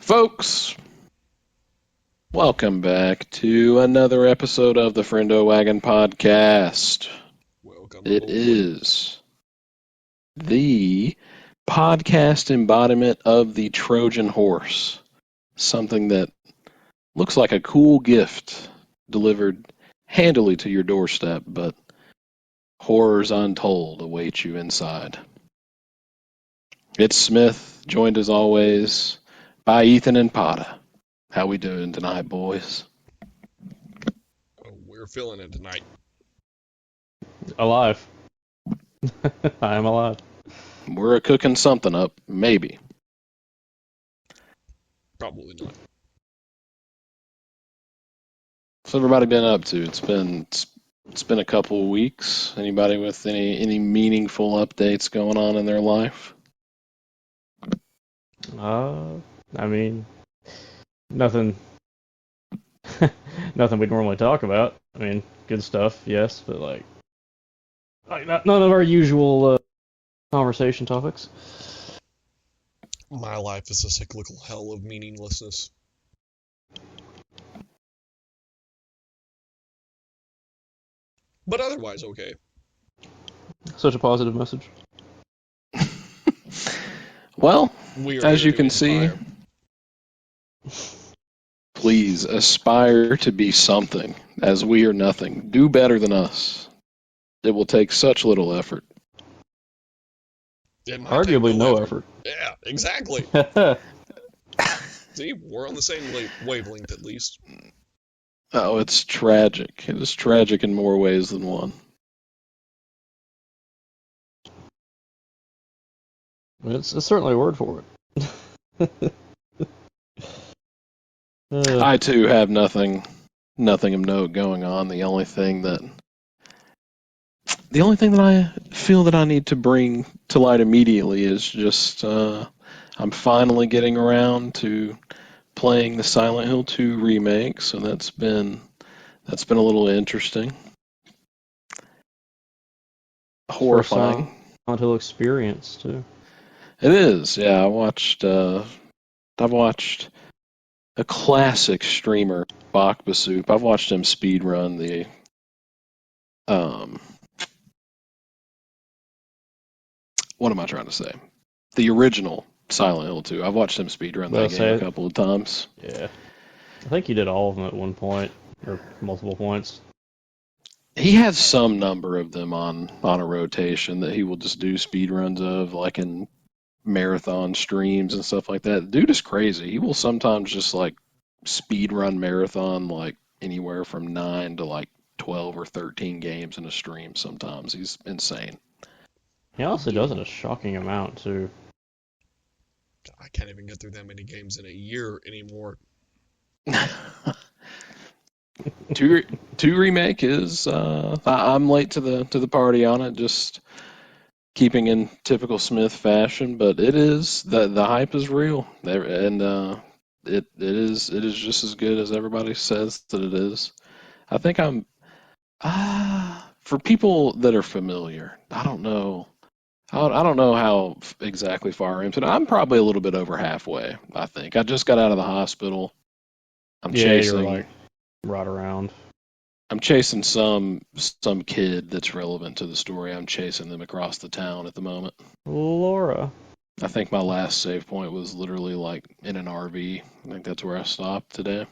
Folks, welcome back to another episode of the Friendo Wagon podcast. Welcome It aboard. is the podcast embodiment of the Trojan horse, something that looks like a cool gift delivered handily to your doorstep, but horrors untold await you inside. It's Smith, joined as always by Ethan and Potta. How we doing tonight, boys? Oh, we're feeling it tonight. Alive. I am alive. We're cooking something up, maybe. Probably not. What's everybody been up to? It's been a couple of weeks. Anybody with any meaningful updates going on in their life? I mean, nothing, nothing we normally talk about. I mean, good stuff, yes, but like none of our usual conversation topics. My life is a cyclical hell of meaninglessness. But otherwise, okay. Such a positive message. Well, We are as here you to can see, inspire. please aspire to be something, as we are nothing. Do better than us. It will take such little effort. It might take Arguably no effort. Yeah, exactly. See, we're on the same wavelength at least. Oh, it's tragic. It is tragic in more ways than one. It's certainly a word for it. I too have nothing of note going on. The only thing that I feel that I need to bring to light immediately is just I'm finally getting around to playing the Silent Hill 2 remake, so that's been a little interesting. Horrifying. Silent Hill experience too. It is, yeah. I've watched a classic streamer, Bach Basoup. I've watched him speedrun the what am I trying to say? The original Silent Hill 2. I've watched him speedrun that game a couple of times. Yeah. I think he did all of them at one point, or multiple points. He has some number of them on a rotation that he will just do speedruns of, like in marathon streams and stuff like that. Dude is crazy. He will sometimes just like speedrun marathon like anywhere from 9 to like 12 or 13 games in a stream sometimes. He's insane. He also does it a shocking amount too. I can't even get through that many games in a year anymore. two remake is I'm late to the party on it, just keeping in typical Smith fashion, but it is the hype is real, and it is just as good as everybody says that it is. I think I'm for people that are familiar. I don't know how exactly far into it. I'm probably a little bit over halfway. I think I just got out of the hospital. You're like right around. I'm chasing some kid that's relevant to the story. I'm chasing them across the town at the moment. Laura. I think my last save point was literally like in an RV. I think that's where I stopped today.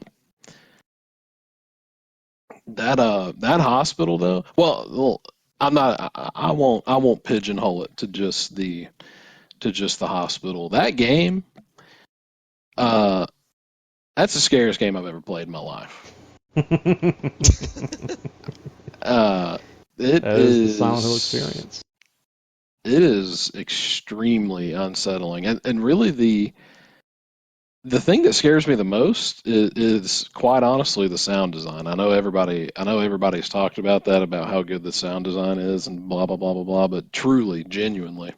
That hospital though. Well, I'm not. I won't pigeonhole it to just the hospital. That game. That's the scariest game I've ever played in my life. It is the Silent Hill experience. It is extremely unsettling, and really the thing that scares me the most is quite honestly the sound design. I know everybody's talked about that, about how good the sound design is, and blah blah blah blah blah. But truly, genuinely,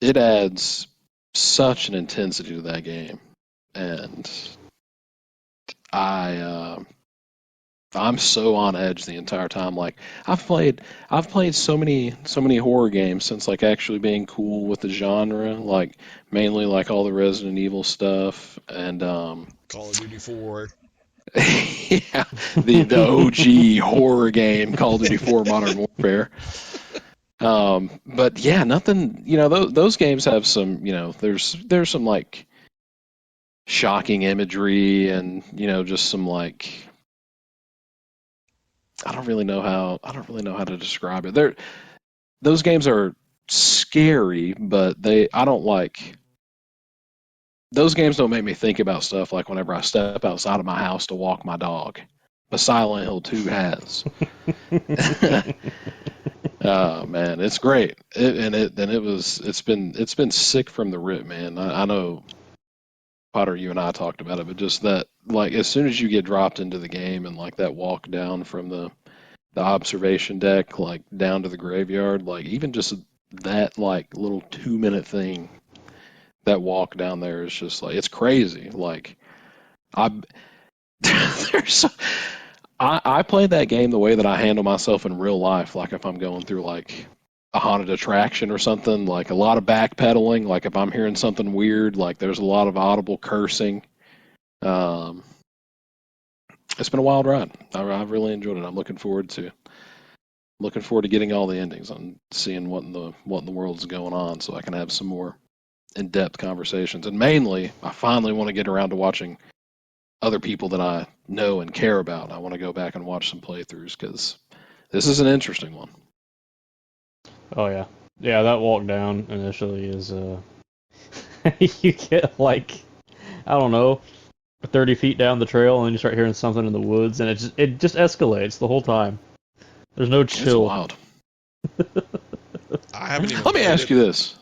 it adds such an intensity to that game, and I'm so on edge the entire time. Like I've played so many horror games since like actually being cool with the genre, like mainly like all the Resident Evil stuff and Call of Duty 4. yeah, the OG horror game Call of Duty 4 Modern Warfare. But yeah, nothing, those games have some, there's some like shocking imagery and, just some like I don't really know how to describe it. Those games are scary, but I don't like those games don't make me think about stuff like whenever I step outside of my house to walk my dog. But Silent Hill 2 has. Oh man, it's great. It's been sick from the rip, man. I know Potter, you and I talked about it, but just that like as soon as you get dropped into the game and like that walk down from the observation deck like down to the graveyard, like even just that like little 2 minute thing, that walk down there is just like it's crazy. Like I there's I play that game the way that I handle myself in real life. Like if I'm going through like a haunted attraction or something, like a lot of backpedaling. Like if I'm hearing something weird, like there's a lot of audible cursing. Um, it's been a wild ride. I've really enjoyed it. I'm looking forward to getting all the endings and seeing what in the world's going on, so I can have some more in-depth conversations. And mainly, I finally want to get around to watching other people that I know and care about. I want to go back and watch some playthroughs because this is an interesting one. Oh yeah, yeah. That walk down initially is you get like I don't know, 30 feet down the trail, and then you start hearing something in the woods, and it just escalates the whole time. There's no It's chill. wild. I haven't even Let me played ask it. you this.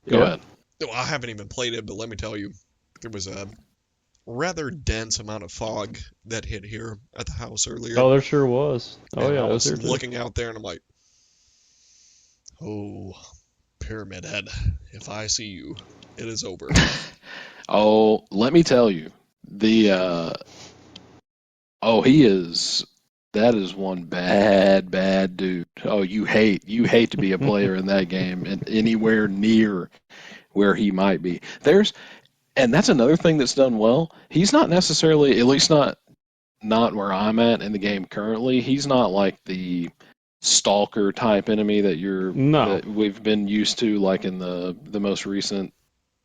Go Yeah. ahead. No, I haven't even played it, but let me tell you, there was a rather dense amount of fog that hit here at the house earlier. Oh, there sure was. Oh And yeah, I it was was here too. looking out there and I'm like, oh, Pyramid Head, if I see you, it is over. Oh, let me tell you, he is. That is one bad dude. Oh, you hate to be a player in that game and anywhere near where he might be. And that's another thing that's done well. He's not necessarily, at least not where I'm at in the game currently. He's not like the stalker type enemy No. that we've been used to, like in the most recent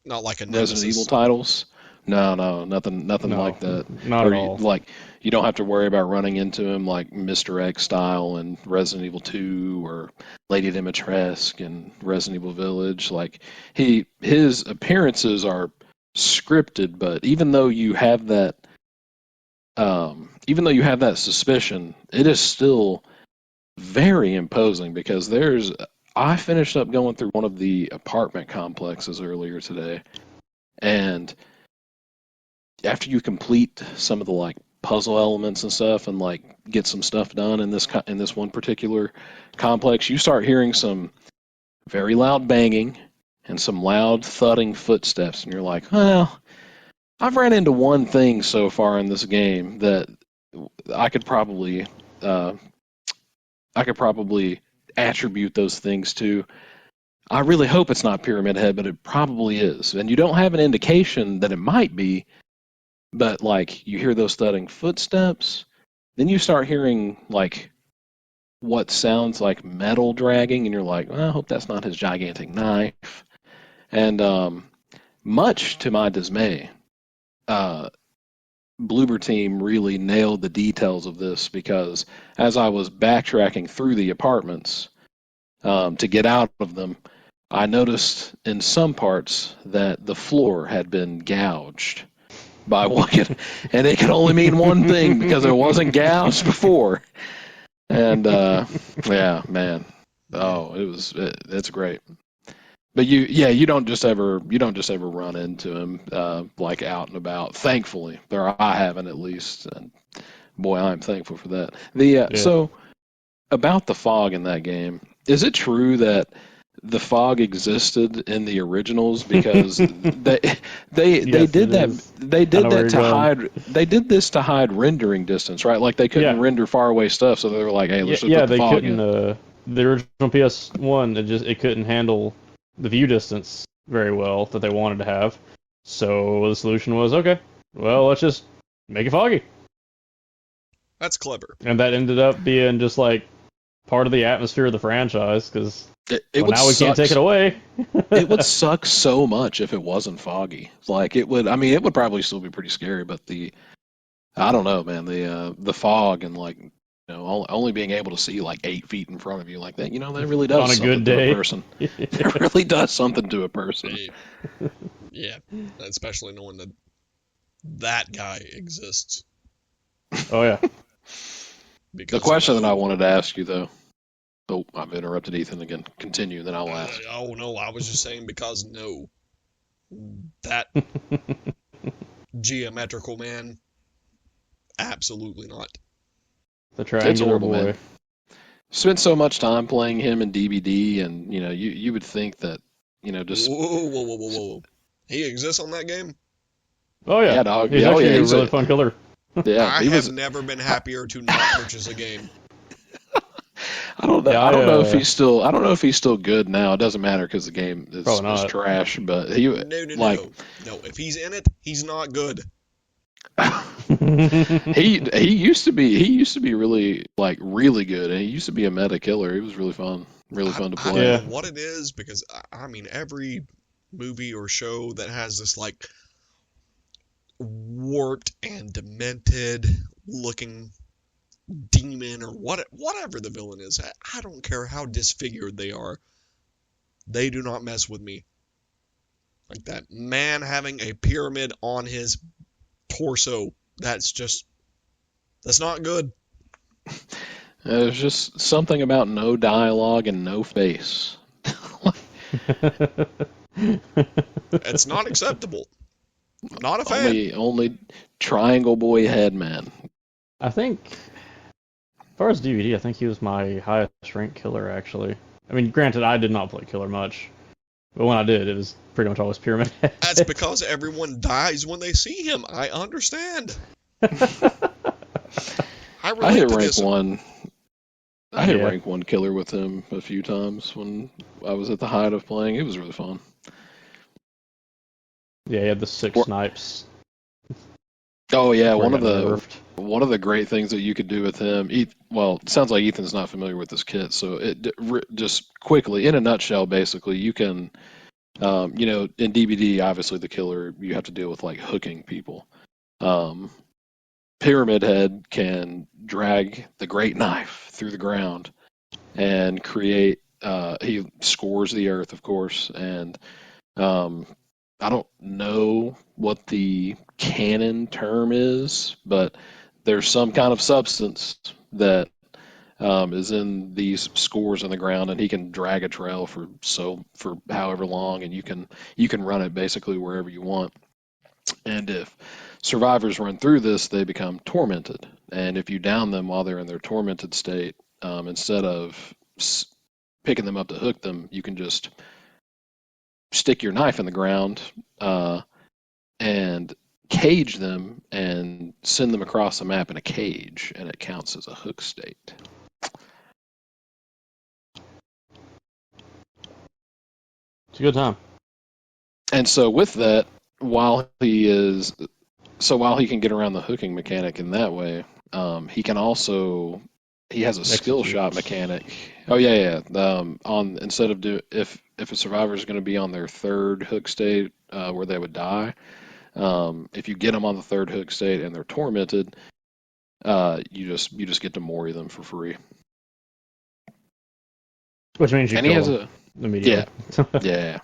Not like a Resident Evil nemesis. titles. No, nothing No, like that. not Or at all. you don't have to worry about running into him like Mr. X style in Resident Evil 2 or Lady Dimitrescu in Resident Evil Village. Like his appearances are scripted, but even though you have that suspicion, it is still very imposing because I finished up going through one of the apartment complexes earlier today, and after you complete some of the like puzzle elements and stuff and like get some stuff done in this one particular complex, you start hearing some very loud banging and some loud thudding footsteps, and you're like, well, I've ran into one thing so far in this game that I could probably uh, attribute those things to. I really hope it's not Pyramid Head, but it probably is. And you don't have an indication that it might be, but like you hear those thudding footsteps, then you start hearing like what sounds like metal dragging, and you're like, well, I hope that's not his gigantic knife. And much to my dismay, Bloober Team really nailed the details of this because as I was backtracking through the apartments to get out of them, I noticed in some parts that the floor had been gouged by one, and it could only mean one thing because it wasn't gouged before. And yeah, man, oh, it's great. But you don't just ever run into him like out and about. Thankfully, I haven't at least, and boy, I'm thankful for that. Yeah. So about the fog in that game, is it true that the fog existed in the originals because they Yes, it did that is. they I did know where that you're to going. hide they did this to hide rendering distance, right? Like they couldn't Yeah, render far away stuff, so they were like, "Hey, yeah, let's just yeah. put the They fog couldn't. in." The original PS1, it couldn't handle the view distance very well that they wanted to have. So the solution was, okay, well, let's just make it foggy, That's clever. and that ended up being just like part of the atmosphere of the franchise. Because It well, would now we can't suck. take it away. It would suck so much if it wasn't foggy. Like it would. I mean, it would probably still be pretty scary, but I don't know, man. The fog and like only being able to see like 8 feet in front of you like that, that really On does a something good to a day. person. It really does something to a person. Yeah, especially knowing that that guy exists. Oh yeah. The Because question that I wanted to ask you though. Oh, I've interrupted Ethan again. Continue, then I'll ask. oh no, I was just saying because no, that geometrical man, absolutely not. The It's triangular horrible, boy. man. Spent so much time playing him in DBD, and you would think that just Whoa, whoa, whoa, whoa, whoa! He exists on that game. Oh yeah. yeah, dog. He's Yeah, oh yeah, actually a he's really fun killer. yeah, I he have was. never been happier to not purchase a game. I don't know. Yeah, I don't know if he's still. I don't know if he's still good now. It doesn't matter because the game probably is not. trash. But he No, like no. If he's in it, he's not good. he used to be really like really good, and he used to be a meta killer. He was really fun to I play. don't Yeah. know what it is because I mean every movie or show that has this like warped and demented looking demon or whatever the villain is. I don't care how disfigured they are. They do not mess with me. Like that man having a pyramid on his torso. That's not good. There's just something about no dialogue and no face. It's not acceptable. Not a fan. Only Triangle Boy head man. I think, as far as DVD, I think he was my highest ranked killer, actually. I mean, granted, I did not play killer much, but when I did, it was pretty much always Pyramid Head. That's because everyone dies when they see him. I understand. I I relate hit to rank this. one. I hit Yeah. rank one killer with him a few times when I was at the height of playing. It was really fun. Yeah, he had the 6 Or- snipes. Oh yeah, before he one of got the nerfed. one of the great things that you could do with him. Well, it sounds like Ethan's not familiar with this kit, so just quickly, in a nutshell, basically, you can, in DBD, obviously the killer you have to deal with like hooking people. Um, Pyramid Head can drag the great knife through the ground and create. He scores the earth, of course, and um, I don't know what the canon term is, but there's some kind of substance that is in these scores in the ground, and he can drag a trail for however long, and you can run it basically wherever you want. And if survivors run through this, they become tormented. And if you down them while they're in their tormented state, instead of picking them up to hook them, you can just stick your knife in the ground and cage them and send them across the map in a cage, and it counts as a hook state. It's a good time. And so with that, while he can get around the hooking mechanic in that way, he can also he has a skill Execute. shot mechanic. Oh yeah, yeah. On instead of if a survivor is going to be on their third hook state where they would die, if you get them on the third hook state and they're tormented, you just get to mori them for free. Which means you And he kill has them a immediately. yeah,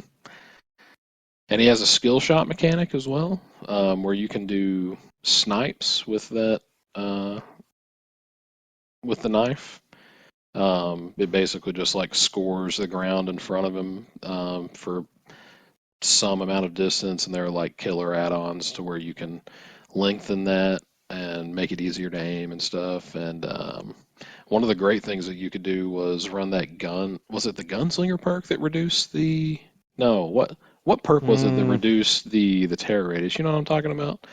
and he has a skill shot mechanic as well, where you can do snipes with that with the knife. It basically just like scores the ground in front of him for some amount of distance, and there are like killer add-ons to where you can lengthen that and make it easier to aim and stuff. And one of the great things that you could do was run that gun. Was it the gunslinger perk that reduced the? No, what perk was it that Mm. reduced the terror radius? You know what I'm talking about?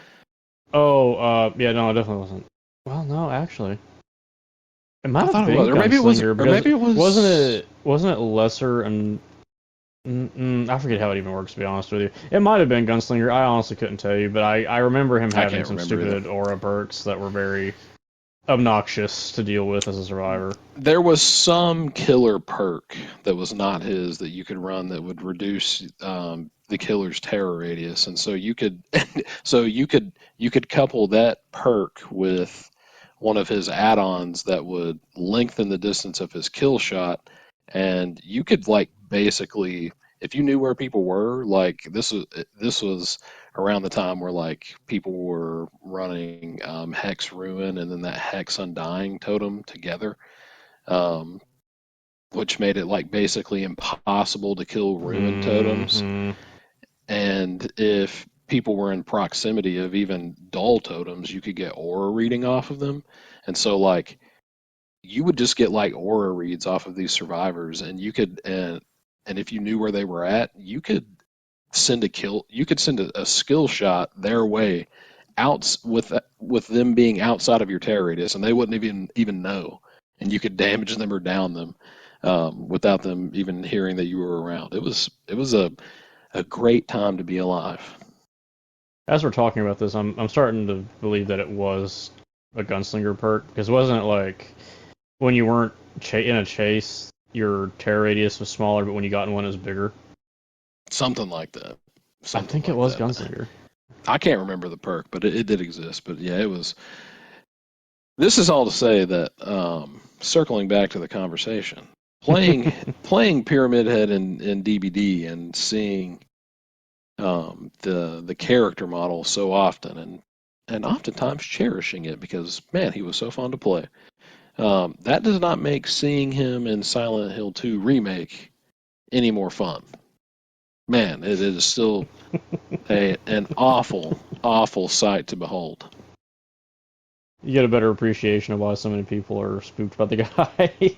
Oh, yeah, no, it definitely wasn't. Well, no, actually, it might I have thought it been was, or maybe it was, Gunslinger or because maybe it was. wasn't it lesser and I forget how it even works, to be honest with you. It might have been Gunslinger. I honestly couldn't tell you, but I remember him I having can't some remember either. stupid aura perks that were very obnoxious to deal with as a survivor. There was some killer perk that was not his that you could run that would reduce the killer's terror radius, and so you could you could couple that perk with one of his add-ons that would lengthen the distance of his kill shot, and you could like basically, if you knew where people were, like this was around the time where like people were running Hex Ruin and then that Hex Undying totem together, um, which made it like basically impossible to kill Ruin totems. Hmm. And if people were in proximity of even dull totems, you could get aura reading off of them. And so like you would just get like aura reads off of these survivors, and you could and if you knew where they were at, you could send a skill shot their way out with them being outside of your terror radius, and they wouldn't even know, and you could damage them or down them without them even hearing that you were around. It was a great time to be alive. As we're talking about this, I'm starting to believe that it was a Gunslinger perk because wasn't it like when you weren't in a chase, your terror radius was smaller, but when you got in one, it was bigger. Something like that. I think it was Gunslinger. I can't remember the perk, but it did exist. But yeah, it was. This is all to say that circling back to the conversation, playing Pyramid Head in DBD and seeing the character model so often and oftentimes cherishing it because man, he was so fun to play. That does not make seeing him in Silent Hill 2 remake any more fun. Man, it is still an awful sight to behold. You get a better appreciation of why so many people are spooked about the guy.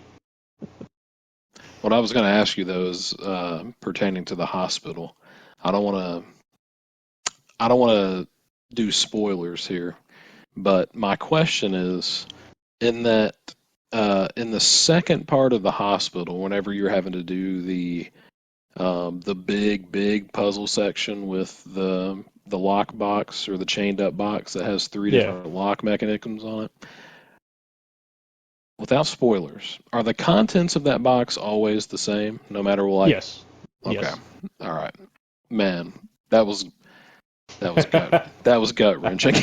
What I was going to ask you though is pertaining to the hospital. I don't want to do spoilers here, but my question is in the second part of the hospital, whenever you're having to do the big puzzle section with the lock box or the chained up box that has three different lock mechanisms on it. Without spoilers, are the contents of that box always the same, no matter what? Yes. Okay. Yes. All right. Man, that was gut wrenching.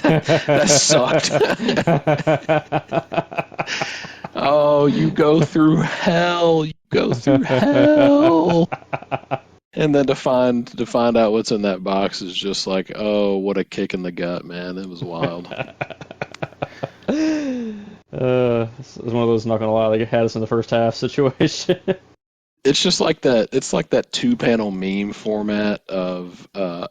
That sucked. Oh, you go through hell. You go through hell. And then to find out what's in that box is just like, oh, what a kick in the gut, man. It was wild. It's one of those, not gonna lie, they had us in the first half situation. It's just like that. It's like that two-panel meme format of that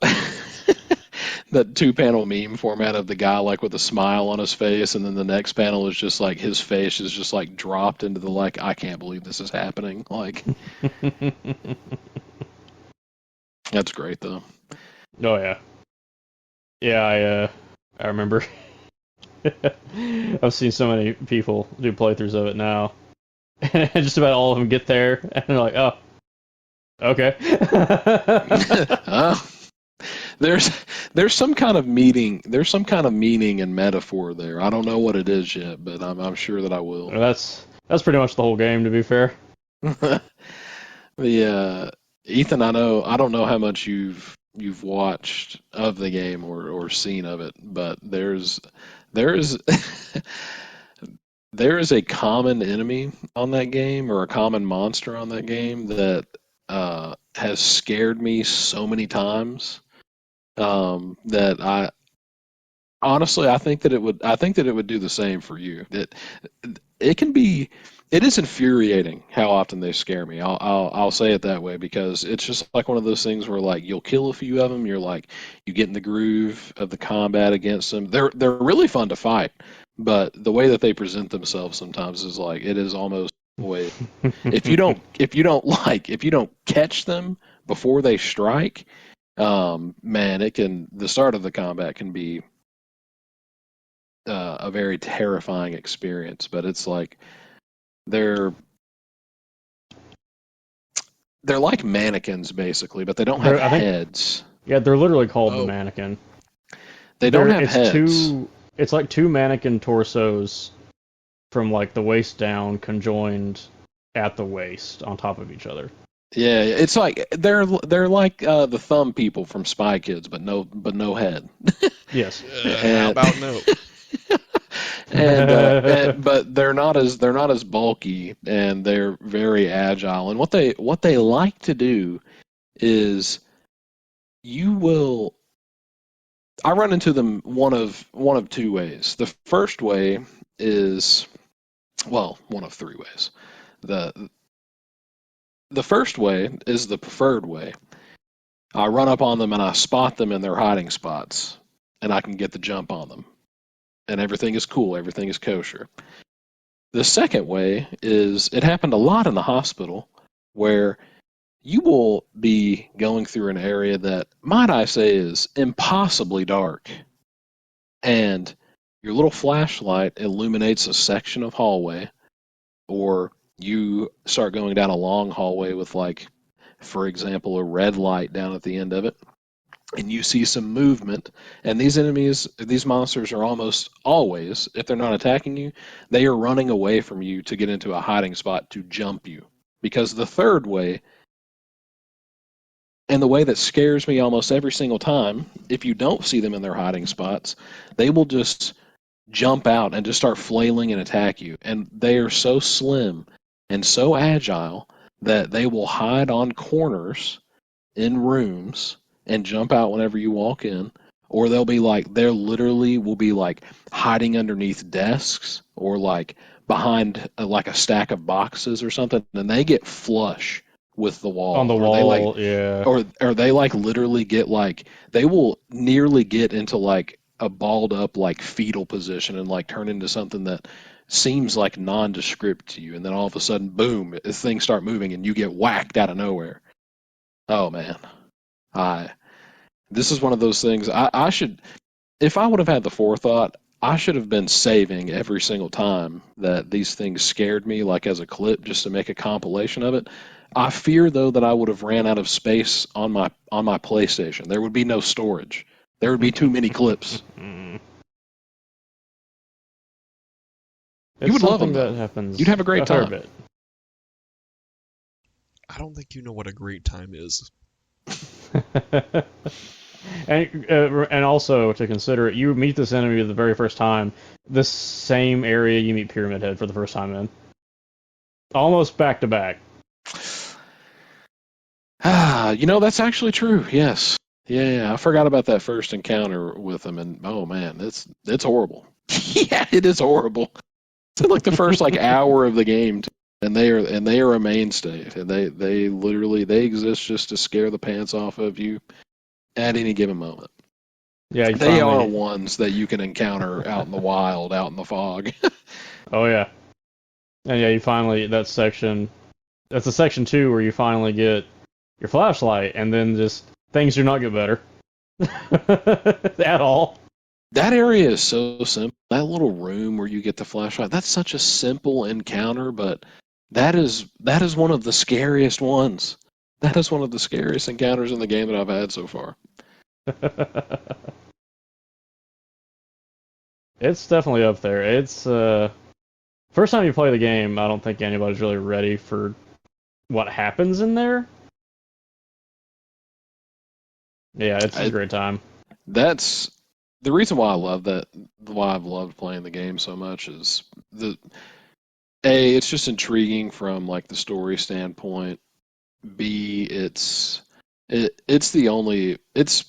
two-panel meme format of the guy like with a smile on his face, and then the next panel is just like his face is just like dropped into the like, I can't believe this is happening. Like, that's great though. Oh yeah, yeah. I remember. I've seen so many people do playthroughs of it now, and just about all of them get there, and they're like, "Oh, okay." There's some kind of meaning. There's some kind of meaning and metaphor there. I don't know what it is yet, but I'm sure that I will. That's pretty much the whole game, to be fair. Ethan, I don't know how much you've watched of the game or seen of it, but there's there is a common enemy on that game or a common monster on that game that has scared me so many times that I honestly I think that it would do the same for you. It can be it is infuriating how often they scare me. I'll say it that way because it's just like one of those things where like you'll kill a few of them. You're like you get in the groove of the combat against them. They're really fun to fight, but the way that they present themselves sometimes is like it is almost way. If you don't catch them before they strike, man, the start of the combat can be a very terrifying experience. But it's like they're like mannequins basically, but they don't have I think, heads. yeah, they're literally called the Oh. mannequin. They don't have It's heads. it's like two mannequin torsos from like the waist down conjoined at the waist on top of each other. Yeah, it's like they're like the thumb people from Spy Kids, but no head. Yes. How about no? But they're not as bulky, and they're very agile. And what they like to do is you will. I run into them one of two ways. The first way is, well, one of three ways. The first way is the preferred way. I run up on them and I spot them in their hiding spots, and I can get the jump on them. And everything is cool, everything is kosher. The second way is, it happened a lot in the hospital, where you will be going through an area that, might I say, is impossibly dark. And your little flashlight illuminates a section of hallway, or you start going down a long hallway with, like, for example, a red light down at the end of it, and you see some movement, and these monsters are almost always, if they're not attacking you, they are running away from you to get into a hiding spot to jump you. Because the third way, and the way that scares me almost every single time, if you don't see them in their hiding spots, they will just jump out and just start flailing and attack you. And they are so slim and so agile that they will hide on corners in rooms and jump out whenever you walk in, or they're literally will be like hiding underneath desks or like behind like a stack of boxes or something, and they get flush with the wall. On the wall, yeah. Or they like literally get like, they will nearly get into like a balled up like fetal position and like turn into something that seems like nondescript to you, and then all of a sudden, boom, things start moving and you get whacked out of nowhere. Oh man. This is one of those things I should, if I would have had the forethought, I should have been saving every single time that these things scared me, like as a clip, just to make a compilation of it. I fear though that I would have ran out of space on my PlayStation. There would be no storage. There would be too many clips. You would love them, that happens. You'd have a great fair time. bit. I don't think you know what a great time is. And also to consider it, you meet this enemy the very first time, the same area you meet Pyramid Head for the first time in. Almost back to back. That's actually true. Yes. Yeah, I forgot about that first encounter with him, and oh man, it's horrible. Yeah, it is horrible. It's like the first like hour of the game, and they are a mainstay. And they literally exist just to scare the pants off of you at any given moment. Yeah, they are ones that you can encounter out in the wild, out in the fog. Oh yeah, and yeah, that's the section 2 where you finally get your flashlight, and then just things do not get better at all. That area is so simple. That little room where you get the flashlight, that's such a simple encounter, but that is one of the scariest ones. That is one of the scariest encounters in the game that I've had so far. It's definitely up there. It's first time you play the game, I don't think anybody's really ready for what happens in there. Yeah, it's a great time. That's the reason why I love that. Why I've loved playing the game so much is it's just intriguing from like the story standpoint. B, it's the only. It's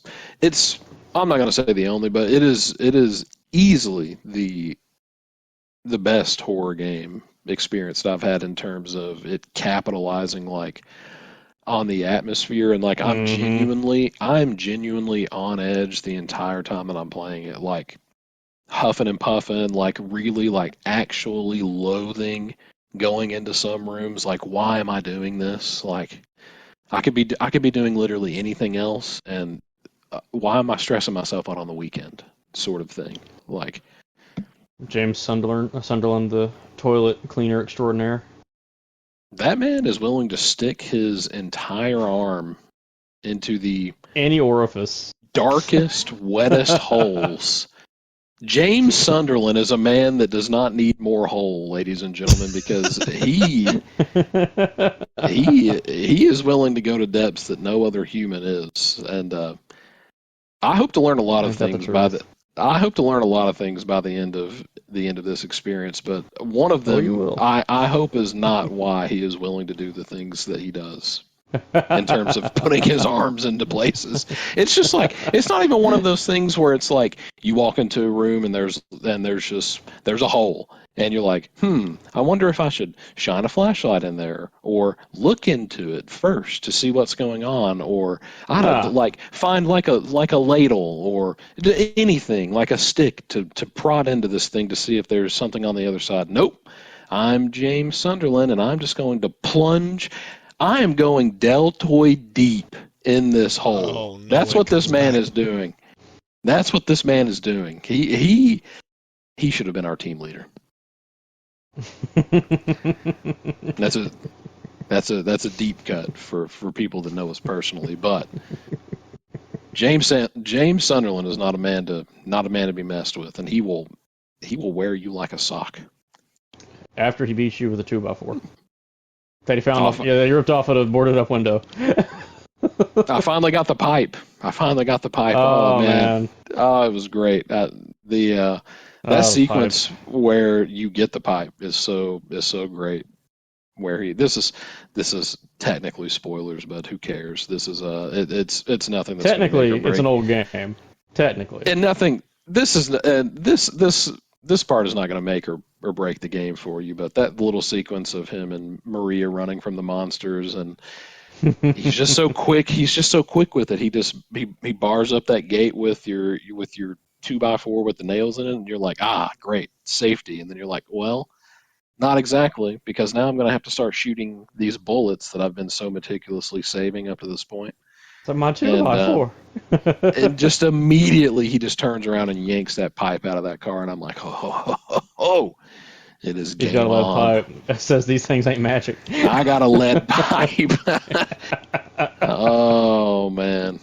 I'm not gonna say the only, but it is easily the best horror game experience that I've had in terms of it capitalizing like on the atmosphere, and like I'm genuinely on edge the entire time that I'm playing it, like huffing and puffing, like really like actually loathing going into some rooms, like why am I doing this? Like I could be doing literally anything else, and why am I stressing myself out on the weekend? Sort of thing. Like James Sunderland, the toilet cleaner extraordinaire. that man is willing to stick his entire arm into the Any orifice. darkest, wettest holes. James Sunderland is a man that does not need more hole, ladies and gentlemen, because he is willing to go to depths that no other human is, and I hope to learn a lot of things by the. I hope to learn a lot of things by the end of this experience, but one of them I hope is not why he is willing to do the things that he does in terms of putting his arms into places. It's just like it's not even one of those things where it's like you walk into a room and there's a hole and you're like, I wonder if I should shine a flashlight in there or look into it first to see what's going on, or I don't like find like a ladle or anything like a stick to prod into this thing to see if there's something on the other side. Nope. I'm James Sunderland and I'm just going to plunge. I am going deltoid deep in this hole. Oh, no, That's what this man is doing. That's what this man is doing. He should have been our team leader. That's a deep cut for people that know us personally, but James Sunderland is not a man to be messed with, and he will wear you like a sock. After he beats you with a 2x4 that he found he ripped off at a boarded up window. I finally got the pipe. Oh man. Oh, it was great. That sequence where you get the pipe is so great. Where this is technically spoilers, but who cares? This is it's nothing that's technically it's an old game. Technically, and nothing. This is this part is not going to make or break the game for you. But that little sequence of him and Maria running from the monsters, and he's just so quick. He's just so quick with it. He bars up that gate with your 2x4 with the nails in it, and you're like, great, safety. And then you're like, well, not exactly, because now I'm going to have to start shooting these bullets that I've been so meticulously saving up to this point. So my 2x4. And just immediately he just turns around and yanks that pipe out of that car, and I'm like, oh, it is game on. Got a lead pipe. It says these things ain't magic. I got a lead pipe. Oh man.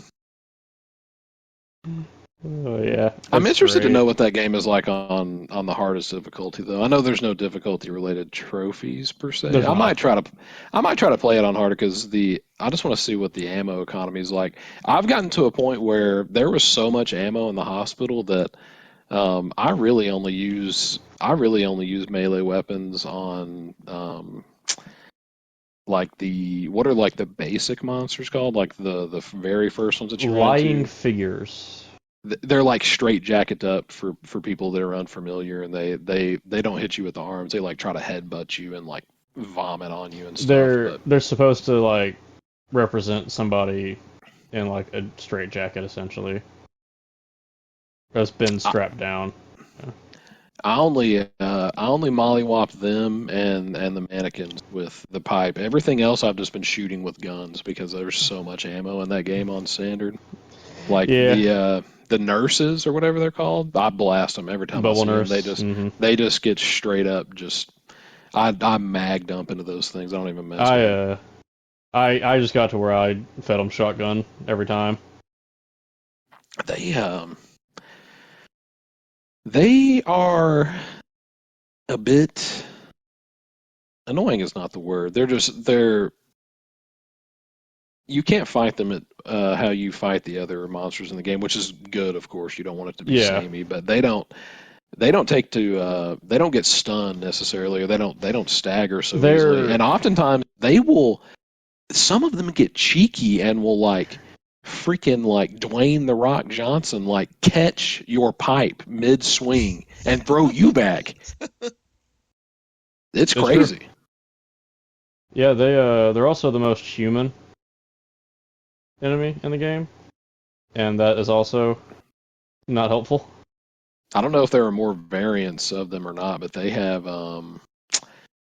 Oh yeah. I'm interested to know what that game is like on the hardest difficulty, though. I know there's no difficulty related trophies per se. I might try to play it on harder because I just want to see what the ammo economy is like. I've gotten to a point where there was so much ammo in the hospital that I really only use melee weapons on like what are like the basic monsters called, like the very first ones that you run into. Lying figures. They're like straight jacked up for people that are unfamiliar, and they don't hit you with the arms. They like try to headbutt you and like vomit on you and stuff. They're supposed to like represent somebody in like a straight jacket essentially. That's been strapped down. Yeah. I only mollywop them and the mannequins with the pipe. Everything else I've just been shooting with guns because there's so much ammo in that game on standard. Like the nurses or whatever they're called, I blast them every time I see them. They just get straight up. I mag dump into those things. I don't even mess with them. I just got to where I fed them shotgun every time. They are a bit annoying is not the word. You can't fight them at how you fight the other monsters in the game, which is good, of course. You don't want it to be samey, but they don't get stunned necessarily, or they don't stagger so easily. And oftentimes some of them get cheeky and will like freaking like Dwayne the Rock Johnson, like catch your pipe mid swing and throw you back. It's It's true. crazy. Yeah, they're also the most human enemy in the game, and that is also not helpful. I don't know if there are more variants of them or not, but they have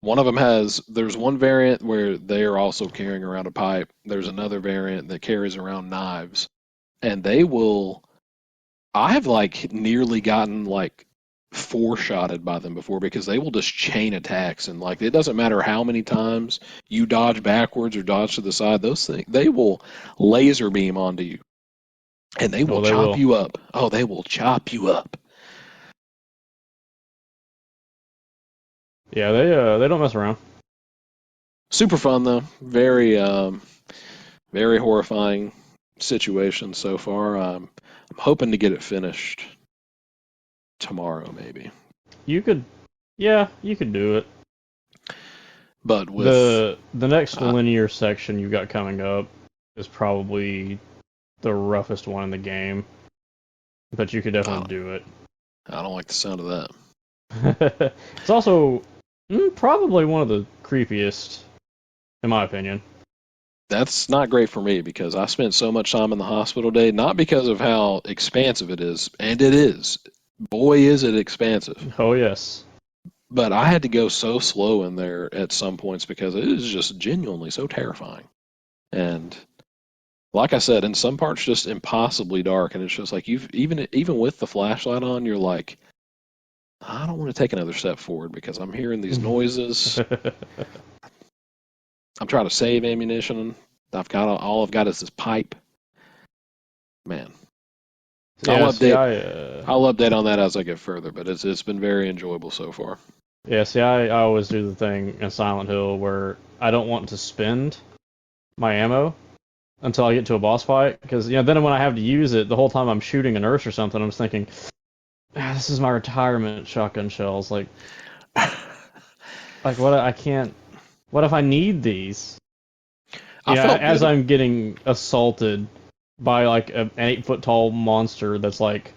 one of them has. There's one variant where they are also carrying around a pipe. There's another variant that carries around knives, and they will. I have like nearly gotten like four-shotted by them before because they will just chain attacks and like it doesn't matter how many times you dodge backwards or dodge to the side, those things they will laser beam onto you and they will Oh, they chop will. you up. Oh, they will chop you up. Yeah, they don't mess around. Super fun though. Very horrifying situation so far. I'm hoping to get it finished tomorrow maybe. You could, yeah, you could do it. But with The next uh, linear section you got coming up is probably the roughest one in the game, but you could I definitely do it. I don't like the sound of that. It's also probably one of the creepiest, in my opinion. That's not great for me because I spent so much time in the hospital day, not because of how expansive it is, and it is. Boy, is it expansive. Oh yes. But I had to go so slow in there at some points because it is just genuinely so terrifying. And like I said, in some parts just impossibly dark, and it's just like you've even with the flashlight on, you're like, I don't want to take another step forward because I'm hearing these noises. I'm trying to save ammunition. All I've got is this pipe. Man, Yeah, see, I'll update on that as I get further, but it's been very enjoyable so far. I always do the thing in Silent Hill where I don't want to spend my ammo until I get to a boss fight, because then when I have to use it, the whole time I'm shooting a nurse or something, I'm just thinking, this is my retirement shotgun shells. Like what I can't. What if I need these? I felt As good. I'm getting assaulted by like an 8 foot tall monster that's like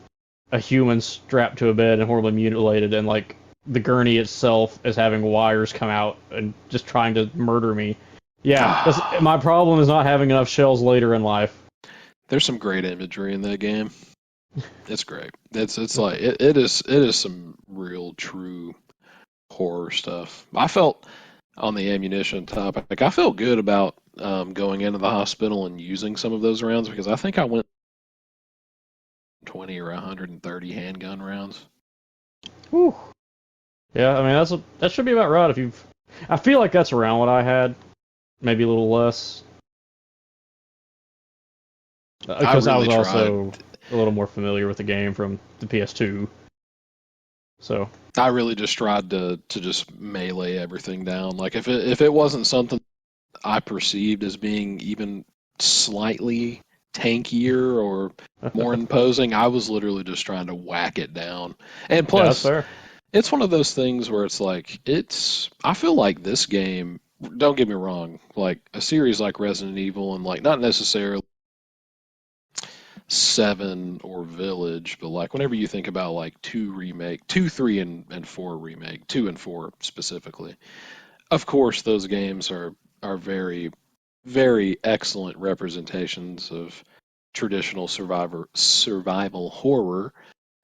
a human strapped to a bed and horribly mutilated, and like the gurney itself is having wires come out and just trying to murder me. Yeah, my problem is not having enough shells later in life. There's some great imagery in that game. It's great. It's like it is some real true horror stuff. I felt on the ammunition topic, I felt good about going into the hospital and using some of those rounds because I think I went 20 or 130 handgun rounds. Whew. Yeah, I mean that should be about right. I feel like that's around what I had, maybe a little less, I because I was really also tried. a little more familiar with the game from the PS2. So I really just tried to just melee everything down. Like if it wasn't something I perceived as being even slightly tankier or more imposing, I was literally just trying to whack it down. And yeah, that's plus, fair. it's one of those things where it's like I feel like this game, don't get me wrong, like a series like Resident Evil and like not necessarily 7 or Village, but like whenever you think about like 2 remake, 2, 3 and 4 remake, 2 and 4 specifically. Of course those games are very very excellent representations of traditional survival horror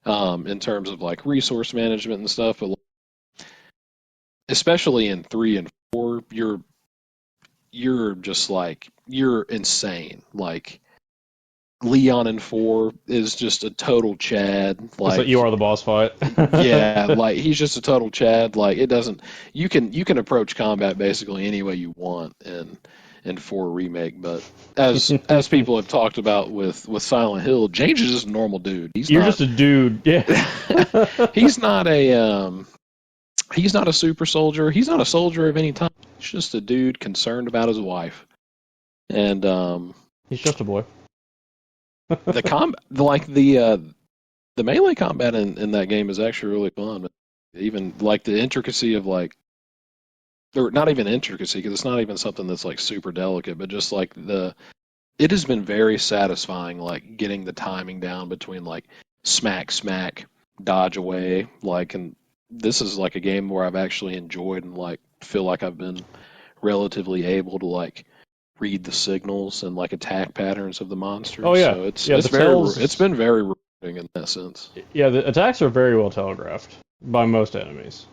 in terms of like resource management and stuff, but especially in 3 and 4 you're just like you're insane. Like Leon in 4 is just a total Chad. It's like you Like are the boss fight. yeah, like he's just a total Chad. Like it doesn't you can approach combat basically any way you want in 4 remake, but as people have talked about with Silent Hill, James is just a normal dude. He's You're not just a dude. Yeah. he's not he's not a super soldier. He's not a soldier of any type. He's just a dude concerned about his wife. And He's just a boy. the combat like the melee combat in that game is actually really fun. Even like the intricacy of like, or not even intricacy because it's not even something that's like super delicate, but just like it has been very satisfying, like getting the timing down between like smack, smack, dodge away, like, and this is like a game where I've actually enjoyed and like feel like I've been relatively able to like read the signals and like attack patterns of the Oh monsters. yeah, So it's yeah. it's The very it's tells, been very rewarding in that sense. yeah, the attacks are very well telegraphed by most enemies,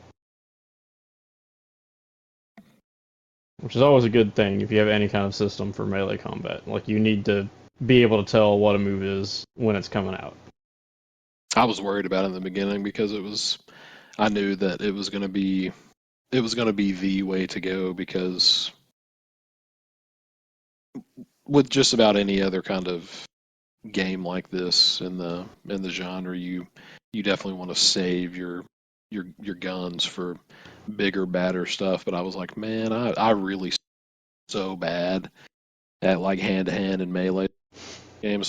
which is always a good thing if you have any kind of system for melee combat. Like you need to be able to tell what a move is when it's coming out. I was worried about it in the beginning because I knew that it was going to be the way to go because with just about any other kind of game like this in the genre, you definitely want to save your guns for bigger, badder stuff. But I was like, man, I really so bad at like hand to hand and melee games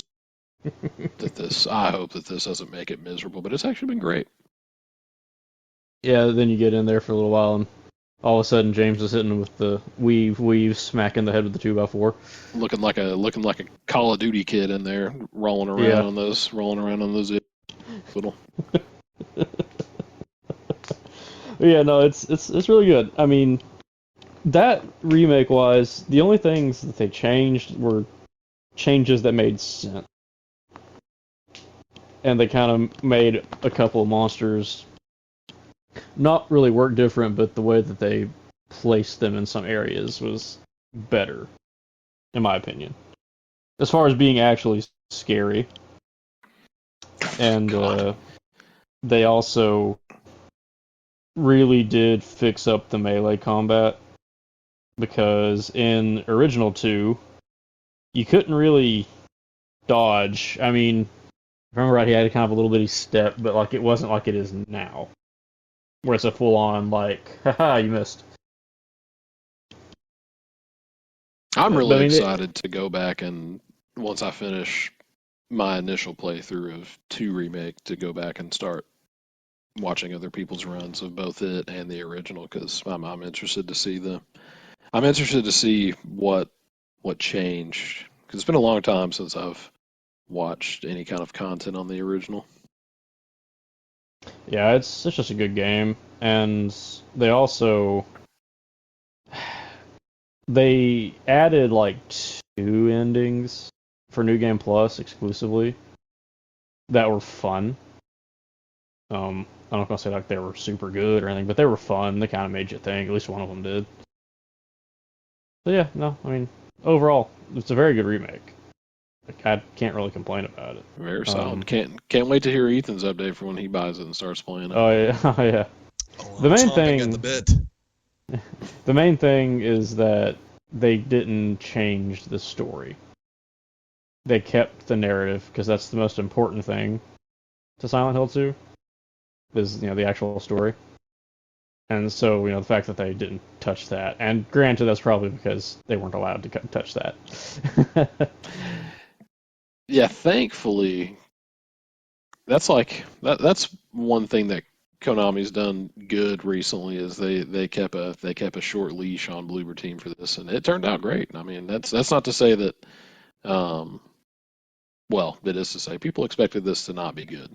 that this. I hope that this doesn't make it miserable, but it's actually been great. Yeah, then you get in there for a little while, and all of a sudden James is hitting with the weave, smacking the head with the 2x4. Looking like a Call of Duty kid in there, Yeah. rolling around on those little. Yeah, no, it's really good. I mean, that remake wise, the only things that they changed were changes that made sense. And they kind of made a couple of monsters not really work different, but the way that they placed them in some areas was better, in my opinion. As far as being actually scary. And they also really did fix up the melee combat, because in original 2, you couldn't really dodge. I mean, if I remember right, he had kind of a little bitty step, but like it wasn't like it is now, where it's a full on like, haha, you missed. I'm But I really mean, excited to go back and once I finish my initial playthrough of 2 remake to go back and start watching other people's runs of both it and the original because I'm interested to see what changed because it's been a long time since I've watched any kind of content on the original. yeah, it's just a good game, and they also they added like 2 endings for New Game Plus exclusively that were fun. I'm not gonna say like they were super good or anything, but they were fun. They kind of made you think. At least one of them did. So yeah, no, I mean, overall, it's a very good remake. Like, I can't really complain about it. Very solid. Can't wait to hear Ethan's update for when he buys it and starts playing it. Oh yeah, oh yeah. Oh, The I'm main chomping at the thing, bit. the main thing is that they didn't change the story. They kept the narrative because that's the most important thing to Silent Hill 2 is the actual story. And so the fact that they didn't touch that, and granted that's probably because they weren't allowed to touch that. Yeah, thankfully, that's one thing that Konami's done good recently is they kept a short leash on Bloober Team for this, and it turned out great. I mean, that's not to say that, um, well, it is to say people expected this to not be good.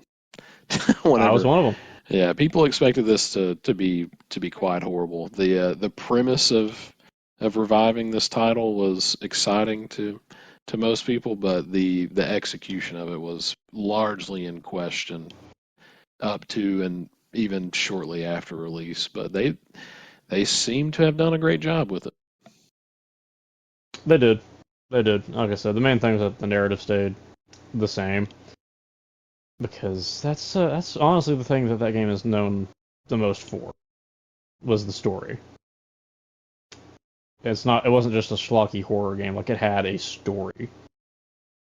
I was Whenever, one of them. yeah, people expected this to be quite horrible. The premise of reviving this title was exciting to most people, but the execution of it was largely in question up to and even shortly after release. But they seem to have done a great job with it. They did. They did. Like I said, the main thing was that the narrative stayed the same, because that's honestly the thing that game is known the most for, was the story. It wasn't just a schlocky horror game. Like, it had a story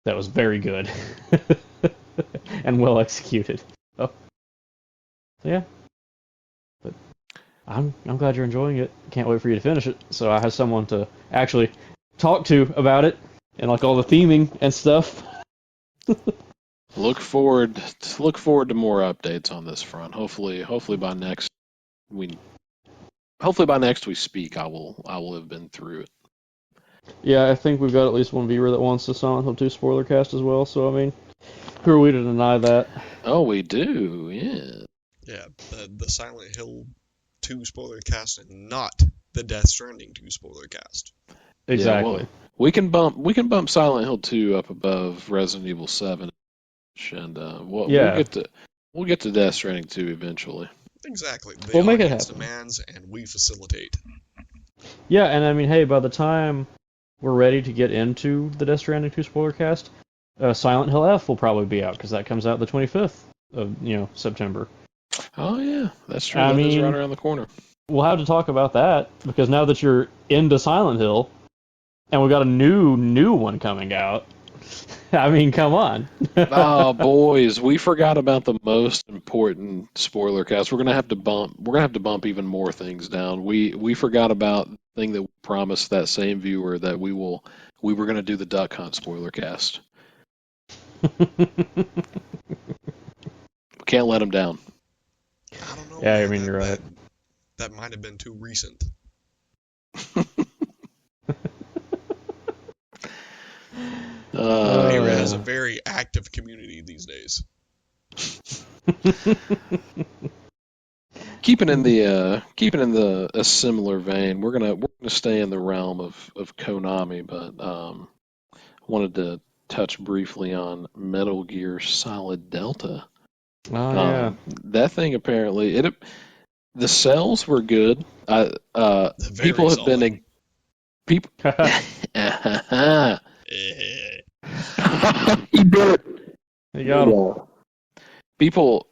that was very good and well executed. So yeah, but I'm glad you're enjoying it. Can't wait for you to finish it, so I have someone to actually talk to about it and like all the theming and stuff. Look forward to more updates on this front. Hopefully by next we speak, I will have been through it. Yeah, I think we've got at least one viewer that wants the Silent Hill 2 spoiler cast as well, so I mean, who are we to deny that? Oh, we do, yeah. Yeah, the Silent Hill 2 spoiler cast and not the Death Stranding 2 spoiler cast. Yeah, Exactly. well, we can bump Silent Hill 2 up above Resident Evil 7, and we'll Yeah, get to Death Stranding 2 eventually. Exactly. The we'll make it audience happen. demands, and we facilitate. Yeah, and I mean, hey, by the time we're ready to get into the Death Stranding 2 spoiler cast, Silent Hill F will probably be out because that comes out the 25th of September. Oh yeah, that's true. I That is right mean, around the corner. we'll have to talk about that because now that you're into Silent Hill, and we got a new one coming out. I mean, come on. Oh, boys, we forgot about the most important spoiler cast. We're gonna have to bump even more things down. We forgot about the thing that we promised that same viewer that we were gonna do the Duck Hunt spoiler cast. We can't let them down. I don't know, Yeah, I man. mean, you're right. That might have been too recent. Beaver has a Yeah. very active community these days. Keeping in the a similar vein, we're gonna stay in the realm of Konami, but wanted to touch briefly on Metal Gear Solid Delta. Oh yeah. That thing apparently the sales were good. Very People have solid. been people. He did it. You got him. People,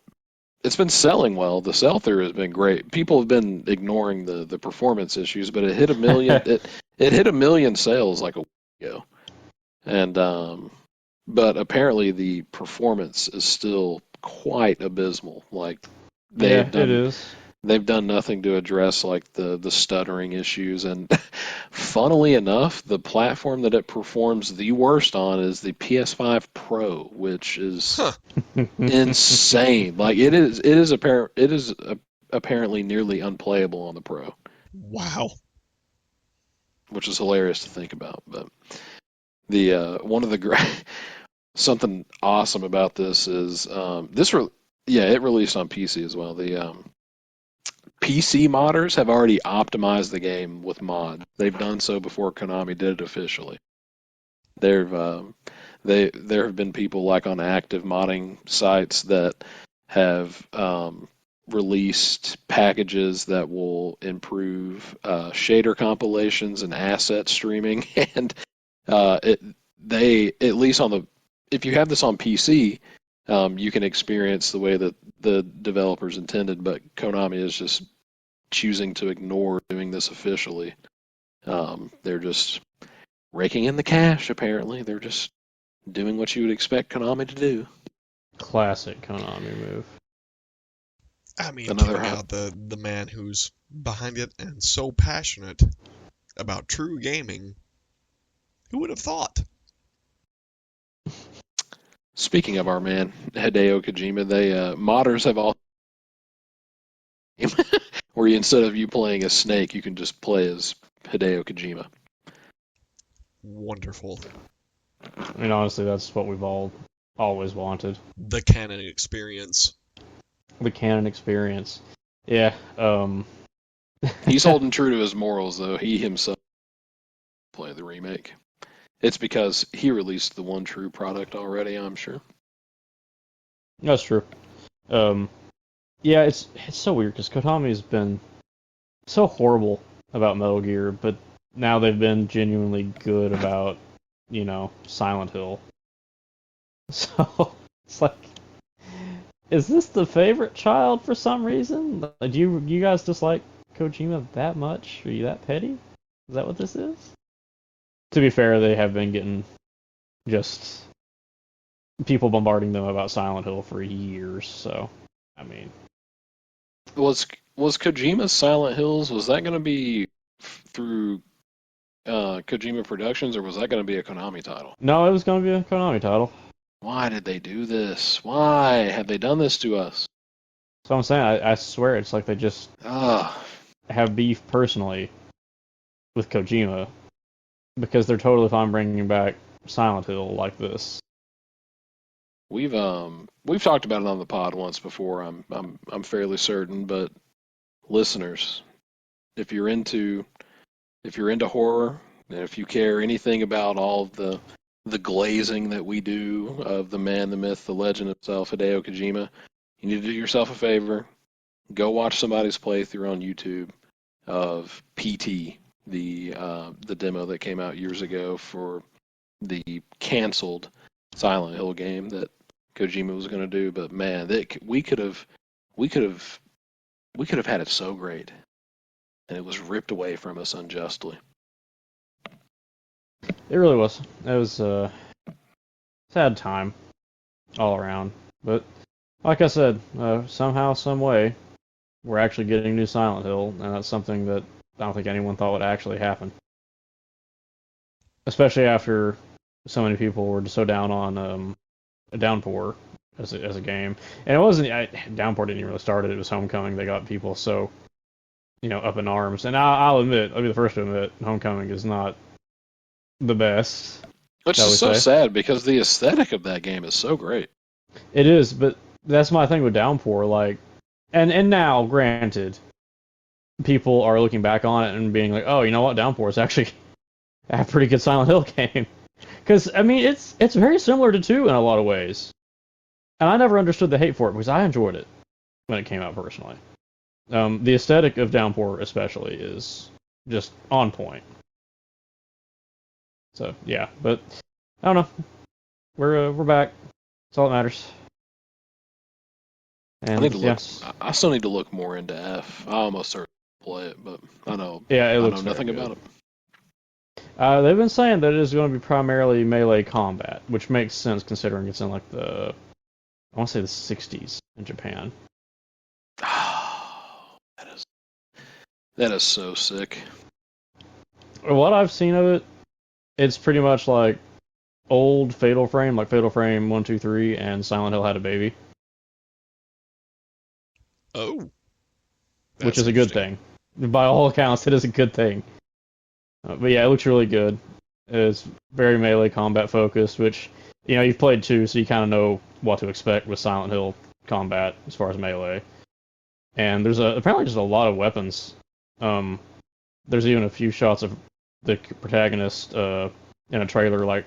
it's been selling well. The sell through has been great. People have been ignoring the performance issues, but it hit a million. It hit a million sales like a week ago, and but apparently the performance is still quite abysmal. Like Yeah, they've it done is. they've done nothing to address like the stuttering issues, and funnily enough, the platform that it performs the worst on is the PS5 Pro, which is Huh. insane. Like it is apparently nearly unplayable on the Pro, Wow. which is hilarious to think about. But the one of the great something awesome about this is it released on PC as well. The PC modders have already optimized the game with mods. They've done so before Konami did it officially. They've there have been people like on active modding sites that have released packages that will improve shader compilations and asset streaming, and they at least on the if you have this on PC, you can experience the way that the developers intended, but Konami is just choosing to ignore doing this officially. They're just raking in the cash, apparently. They're just doing what you would expect Konami to do. Classic Konami move. I mean, Another kicking hot. out the man who's behind it and so passionate about true gaming. Who would have thought? Speaking of our man, Hideo Kojima, they modders have all where instead of you playing as Snake, you can just play as Hideo Kojima. Wonderful. I mean, honestly, that's what we've all always wanted. The canon experience. The canon experience. Yeah. He's holding true to his morals, though. He himself play the remake. It's because he released the one true product already, I'm sure. That's true. Yeah, it's so weird because Konami's been so horrible about Metal Gear, but now they've been genuinely good about, Silent Hill. So it's like, is this the favorite child for some reason? Do you guys dislike Kojima that much? Are you that petty? Is that what this is? To be fair, they have been getting just people bombarding them about Silent Hill for years. So, I mean, Was Kojima's Silent Hills, was that going to be through Kojima Productions, or was that going to be a Konami title? no, it was going to be a Konami title. Why did they do this? Why have they done this to us? So I'm saying, I swear, it's like they just Ah, have beef personally with Kojima because they're totally fine bringing back Silent Hill like this. we've talked about it on the pod once before. I'm fairly certain, but listeners, if you're into horror, and if you care anything about all of the glazing that we do of the man, the myth, the legend himself, Hideo Kojima, you need to do yourself a favor. Go watch somebody's playthrough on YouTube of PT, the demo that came out years ago for the canceled Silent Hill game that Kojima was going to do. But man, we could have had it so great, and it was ripped away from us unjustly. It really was. It was a sad time all around. But like I said, somehow, some way, we're actually getting new Silent Hill, and that's something that I don't think anyone thought would actually happen. Especially after so many people were so down on Downpour as a game, and it wasn't. Downpour didn't even really start it. It was Homecoming. They got people so up in arms. And I'll admit, I'll be the first to admit, Homecoming is not the best. Which is so sad because the aesthetic of that game is so great. It is, but that's my thing with Downpour. Like, and now, granted, people are looking back on it and being like, oh, you know what, Downpour is actually a pretty good Silent Hill game. Because, I mean, it's very similar to 2 in a lot of ways. And I never understood the hate for it because I enjoyed it when it came out personally. The aesthetic of Downpour especially is just on point. So, yeah, but I don't know. We're back. That's all that matters. And, I still need to look more into F. I almost started to play it, but I know nothing about it. They've been saying that it is going to be primarily melee combat, which makes sense considering it's in like I want to say the 60s in Japan. Oh, that is so sick. What I've seen of it, it's pretty much like old Fatal Frame, like Fatal Frame 1, 2, 3, and Silent Hill Had a Baby. Oh. Which is a good thing. By all accounts, it is a good thing. But yeah, it looks really good. It's very melee combat focused, which, you've played 2, so you kind of know what to expect with Silent Hill combat as far as melee. And there's apparently just a lot of weapons. There's even a few shots of the protagonist in a trailer, like,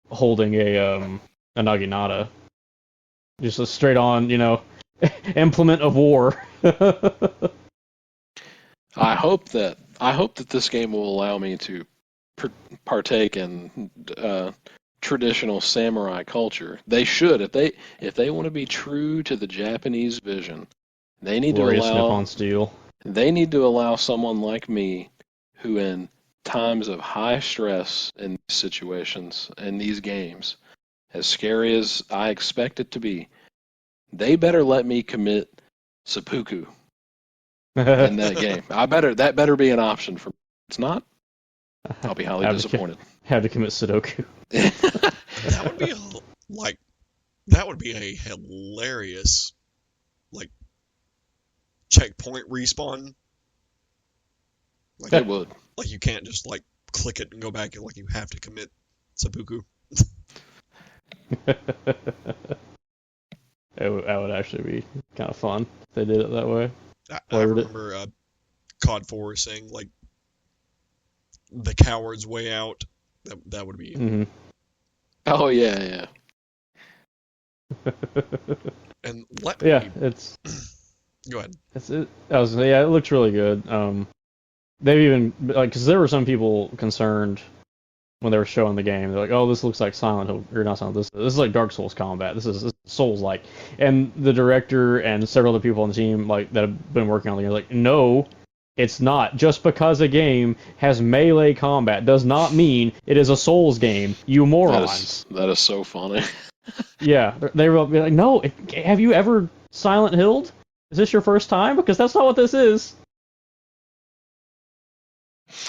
holding a naginata. Just a straight on, implement of war. I hope that this game will allow me to partake in traditional samurai culture. They should, if they want to be true to the Japanese vision, they need Glorious to allow Nippon Steel. They need to allow someone like me, who in times of high stress in these situations in these games, as scary as I expect it to be, they better let me commit seppuku in that game. That better be an option for me. If it's not, I'll be highly disappointed. Have to commit Sudoku. That would be a hilarious, checkpoint respawn. It would. Like, you can't just, click it and go back, and, you have to commit seppuku. That would actually be kind of fun if they did it that way. I remember COD 4 saying, the coward's way out. That would be... Mm-hmm. Oh, yeah. And it's... Go ahead. It looks really good. They've even... because there were some people concerned when they were showing the game. They're like, oh, this looks like Silent Hill, or not Silent Hill, this is like Dark Souls combat. This is Souls-like. And the director and several other people on the team that have been working on the game are like, no, it's not. Just because a game has melee combat does not mean it is a Souls game, you morons. That is so funny. Yeah, they were like, no, have you ever Silent Hilled? Is this your first time? Because that's not what this is.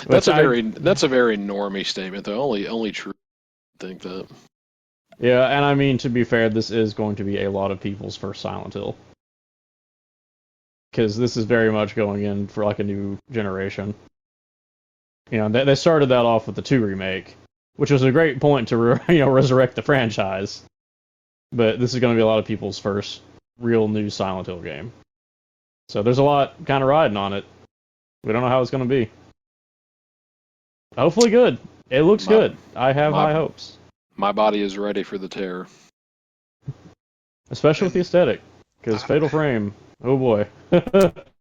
That's a very normie statement, though. Only true think that. Yeah, and I mean, to be fair, this is going to be a lot of people's first Silent Hill. Because this is very much going in for a new generation. They started that off with the 2 remake, which was a great point to resurrect the franchise. but this is going to be a lot of people's first real new Silent Hill game. So there's a lot kind of riding on it. We don't know how it's going to be. Hopefully good. It looks good. I have high hopes. My body is ready for the terror. Especially with the aesthetic. Because Fatal Frame, oh boy.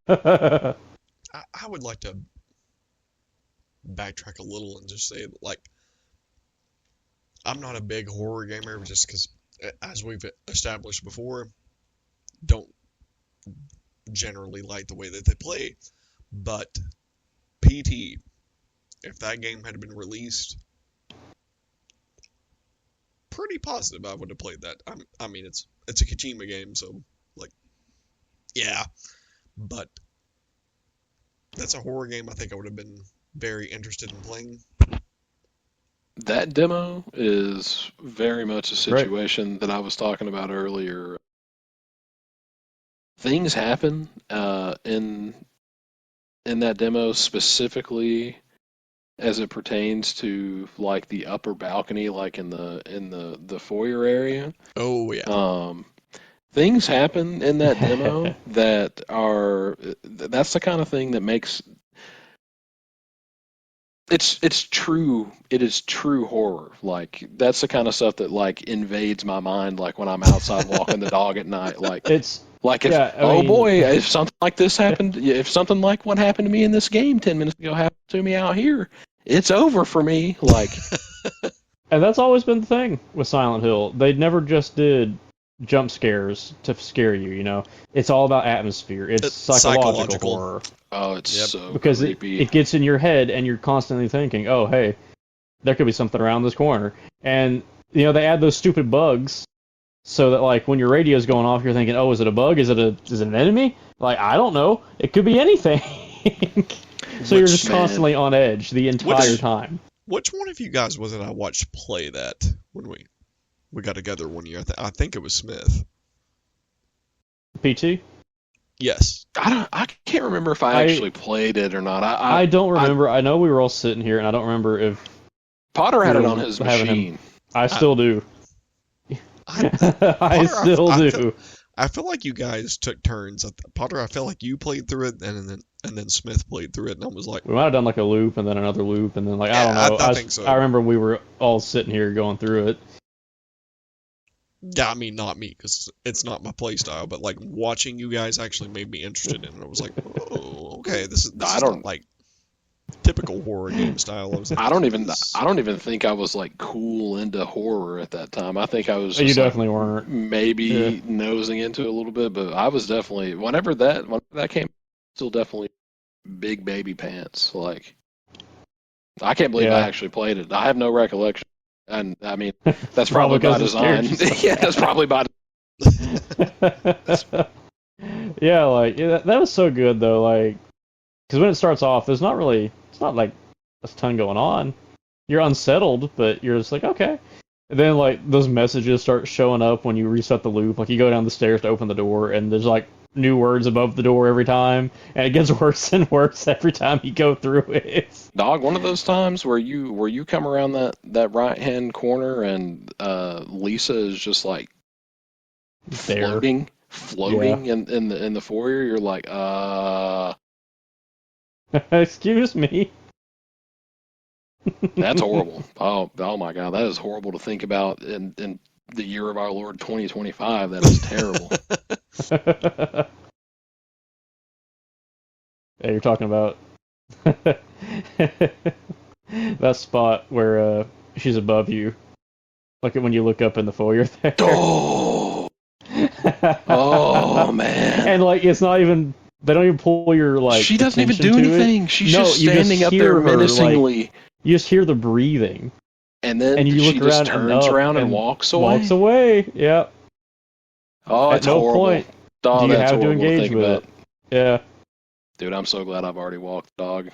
I would like to backtrack a little and just say, like, I'm not a big horror gamer just because, as we've established before, don't generally like the way that they play. But PT, if that game had been released, pretty positive I would have played that. I mean, it's a Kojima game, so, like, yeah. But that's a horror game I think I would have been very interested in playing. That demo is very much a situation that I was talking about earlier. Things happen in that demo, specifically as it pertains to like the upper balcony, like in the foyer area. Oh yeah. Things happen in that demo that's the kind of thing that makes it's true. It is true horror. Like that's the kind of stuff that like invades my mind. Like when I'm outside walking the dog at night. Like it's like if boy, if something like this happened, if something like what happened to me in this game 10 minutes ago happened to me out here, it's over for me. Like, and that's always been the thing with Silent Hill. They never just did jump scares to scare you. You know, it's all about atmosphere. It's psychological horror. Oh, it's so because creepy. It gets in your head, and you're constantly thinking, "Oh, hey, there could be something around this corner." And you know, they add those stupid bugs so that like when your radio's going off, you're thinking, "Oh, is it a bug? Is it an enemy?" Like I don't know. It could be anything. So you're just constantly on edge the entire time. Which one of you guys was it I watched play that when we got together one year? I think it was Smith. PT? Yes. I can't remember if I actually played it or not. I don't remember. I know we were all sitting here, and I don't remember if Potter had it on his machine. I still do. I still do. I feel like you guys took turns. Potter, I feel like you played through it, and then Smith played through it, and I was like, we might have done like a loop and then another loop, and then like I don't know. I think so. I remember we were all sitting here going through it. Yeah, I mean not me because it's not my play style, but like watching you guys actually made me interested in it. I was like, oh, okay, this is not like typical horror game style. I was like, I don't even think I was like cool into horror at that time. I think I was. You just, definitely weren't. Maybe nosing into it a little bit, but I was definitely whenever that came, still definitely big baby pants. Like I can't believe I actually played it. I have no recollection, and I mean that's probably by design. Yeah, that's probably by. Yeah, like that was so good though. Like because when it starts off, it's not like a ton going on. You're unsettled, but you're just like, okay. And then, like, those messages start showing up when you reset the loop. Like, you go down the stairs to open the door, and there's, like, new words above the door every time. And it gets worse and worse every time you go through it. Dog, one of those times where you come around that right-hand corner and Lisa is just, like, floating in the foyer. You're like, excuse me. That's horrible. Oh my God, that is horrible to think about in the year of our Lord 2025. That is terrible. Yeah, you're talking about that spot where she's above you, like when you look up in the foyer there. Oh man! And like it's not even. They don't even pull your like. She doesn't even do anything. She's just standing up there menacingly. Like, you just hear the breathing, and then she just turns around and walks away. Walks away. Yeah. Oh, it's horrible. At no point do you have to engage with it. Yeah. Dude, I'm so glad I've already walked the dog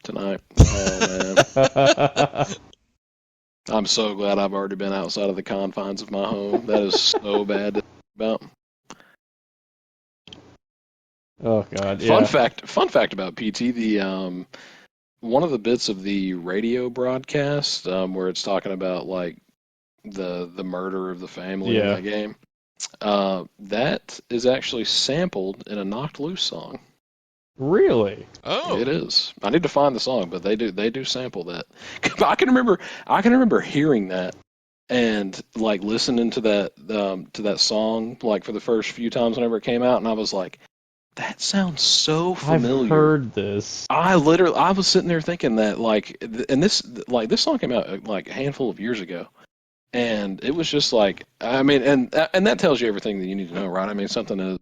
tonight. Oh man. I'm so glad I've already been outside of the confines of my home. That is so bad to think about. Oh God! Yeah. Fun fact about PT. The one of the bits of the radio broadcast where it's talking about like the murder of the family in Yeah. that game. That is actually sampled in a Knocked Loose song. Really? Oh, It is. I need to find the song, but they do sample that. I can remember hearing that and like listening to that song like for the first few times whenever it came out, and I was like, that sounds so I've familiar. heard this. I was sitting there thinking that and this song came out like a handful of years ago, and it was just like, I mean, and that tells you everything that you need to know, right? I mean, something as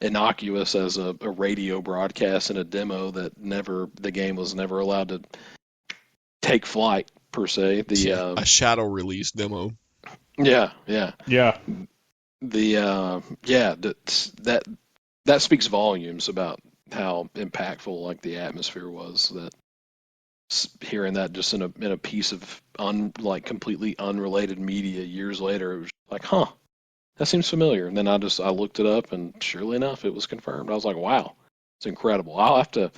innocuous as a radio broadcast and a demo that the game was never allowed to take flight per se. yeah, a shadow release demo. Yeah, yeah, Yeah. yeah, that speaks volumes about how impactful like the atmosphere was. That hearing that just in a piece of like completely unrelated media years later, it was like, huh, that seems familiar. And then I looked it up, and surely enough, it was confirmed. I was like, wow, it's incredible. I'll have to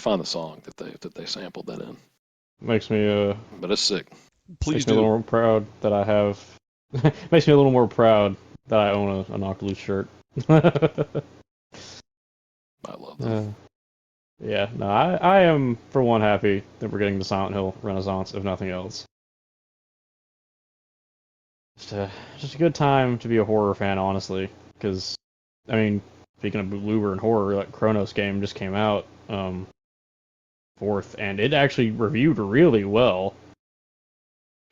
find the song that they sampled that in. Makes me But it's sick. Please makes me a do. little more proud that I have. Makes me a little more proud that I own a Knocked Loose shirt. I love them. Yeah, no, I am for one happy that we're getting the Silent Hill Renaissance, if nothing else. Just a good time to be a horror fan, honestly. Because, I mean, speaking of Bloober and horror, like Chronos game just came out, fourth, and it actually reviewed really well.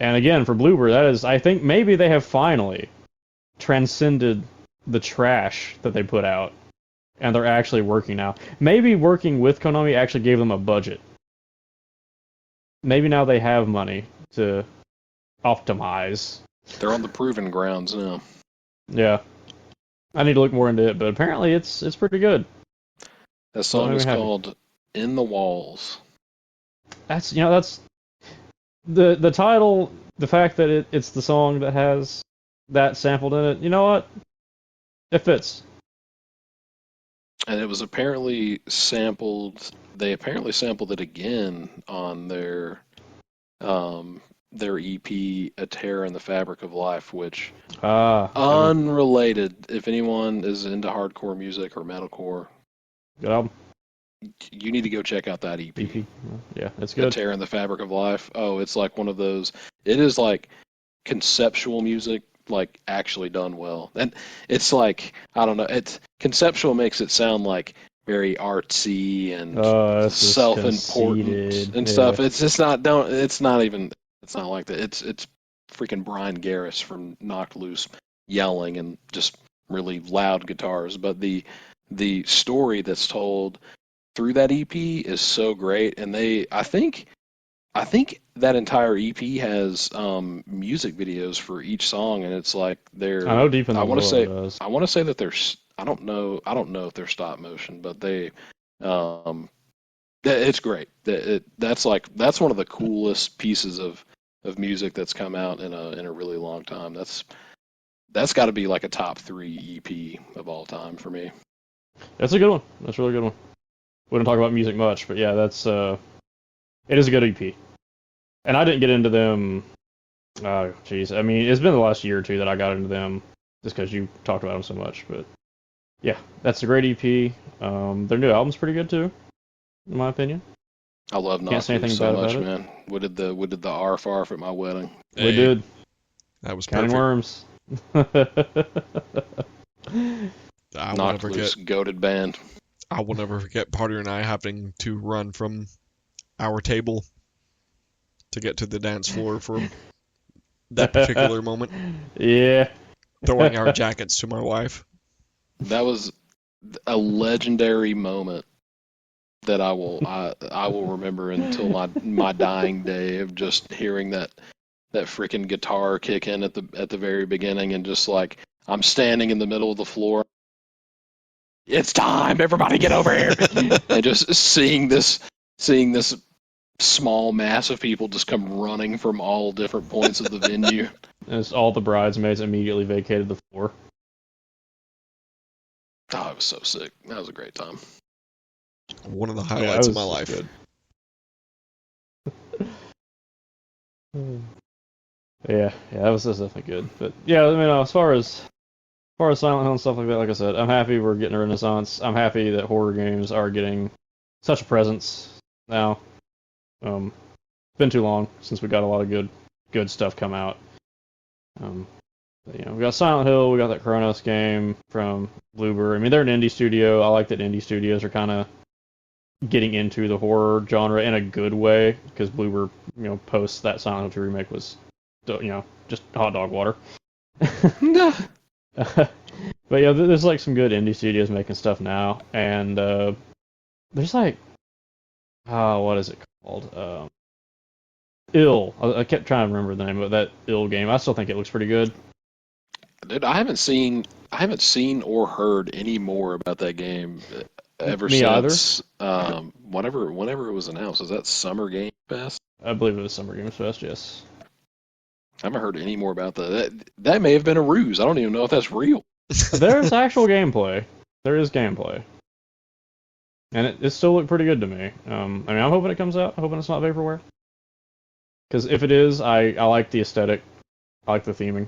And again, for Bloober, that is, I think maybe they have finally transcended the trash that they put out, and they're actually working now. Maybe working with Konami actually gave them a budget. Maybe now they have money to optimize. They're on the proven grounds now. Yeah, I need to look more into it, but apparently it's pretty good. That So that song made is me happy. called "In the Walls." That's the title, the fact that it's the song that has that sampled in it. You know what? It fits. And it was apparently sampled. They apparently sampled it again on their EP, "A Tear in the Fabric of Life," which Ah, unrelated. If anyone is into hardcore music or metalcore, good album. you need to go check out that EP. EP. Yeah, it's "A good. Tear in the Fabric of Life." Oh, it's like one of those. It is like conceptual music, like actually done well. And it's like, I don't know, it's conceptual makes it sound like very artsy and That's just self-important conceited. and Yeah. stuff. It's just not don't it's not even it's not like that. It's freaking Brian Garris from Knocked Loose yelling and just really loud guitars, but the story that's told through that EP is so great, and I think that entire EP has music videos for each song, and it's like I know Deep in I the want to Willow say does. I want to say that there's I don't know if they're stop motion, but um it's great. That's one of the coolest pieces of music that's come out in a really long time. That's got to be like a top 3 EP of all time for me. That's a good one. That's a really good one. We don't talk about music much, but yeah, that's it is a good EP. And I didn't get into them. Oh, jeez. I mean, it's been the last year or two that I got into them, just because you talked about them so much. But yeah, that's a great EP. Their new album's pretty good too, in my opinion. I love Can't Knocked say anything Loose so bad much, about it. man. What did the arf arf at my wedding? We Hey, did. that was Counting perfect. worms. I will Knocked never Loose, get. goated band. I will never forget Party and I having to run from our table to get to the dance floor for that particular moment, Yeah. throwing our jackets to my wife. That was a legendary moment that I will remember until my dying day of just hearing that freaking guitar kick in at the very beginning, and just like I'm standing in the middle of the floor. It's time, everybody get over here. And just seeing this small mass of people just come running from all different points of the venue. As all the bridesmaids immediately vacated the floor. Oh, it was so sick. That was a great time. One of the Yeah, highlights it of my was life. good. Yeah, that's definitely good. But yeah, I mean, as far as Silent Hill and stuff like that, like I said, I'm happy we're getting a renaissance. I'm happy that horror games are getting such a presence now. It's been too long since we got a lot of good stuff come out. Um, we got Silent Hill, we got that Chronos game from Bloober. I mean, they're an indie studio. I like that indie studios are kind of getting into the horror genre in a good way because Bloober, post that Silent Hill 2 remake was, just hot dog water. But yeah, there's like some good indie studios making stuff now, and there's like, what is it called? Ill. I kept trying to remember the name of that Ill game. I still think it looks pretty good. Dude, I haven't seen or heard any more about that game ever Me either. since whenever it was announced. Was that Summer Game Fest? I believe it was Summer Games Fest. Yes. I haven't heard any more about that. That may have been a ruse. I don't even know if that's real. There's actual gameplay. There is gameplay, and it still looked pretty good to me. I mean, I'm hoping it comes out. I'm hoping it's not vaporware. Because if it is, I like the aesthetic. I like the theming.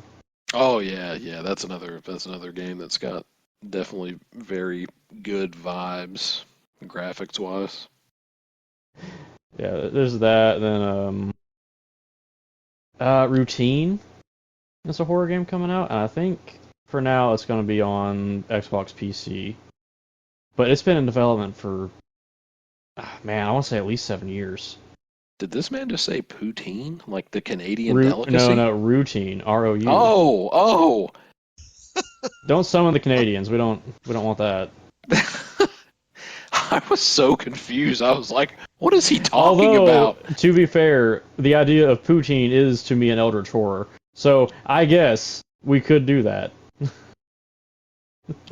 Oh yeah, that's another game that's got definitely very good vibes, graphics wise. Yeah, there's that. Then Routine. It's a horror game coming out, and I think for now it's going to be on Xbox PC. But it's been in development for, man, I want to say at least 7 years. Did this man just say poutine? Like the Canadian delicacy? No, Routine. ROU. Oh. Don't summon the Canadians. We don't want that. I was so confused. I was like, what is he talking about? To be fair, the idea of poutine is to me an eldritch horror. So I guess we could do that.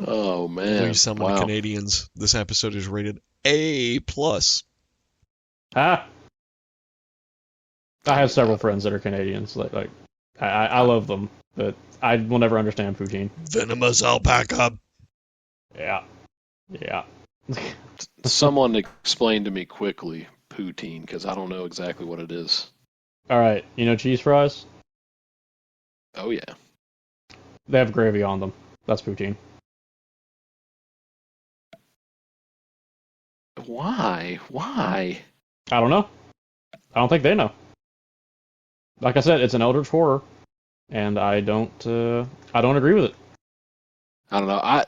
Oh man! Please summon the Canadians. This episode is rated A+. I have several friends that are Canadians. Like I love them, but I will never understand poutine. Venomous alpaca. Yeah. Someone explain to me quickly poutine, because I don't know exactly what it is. All right, cheese fries? Oh yeah. They have gravy on them. That's poutine. Why? I don't know. I don't think they know. Like I said, it's an eldritch horror, and I don't agree with it. I don't know.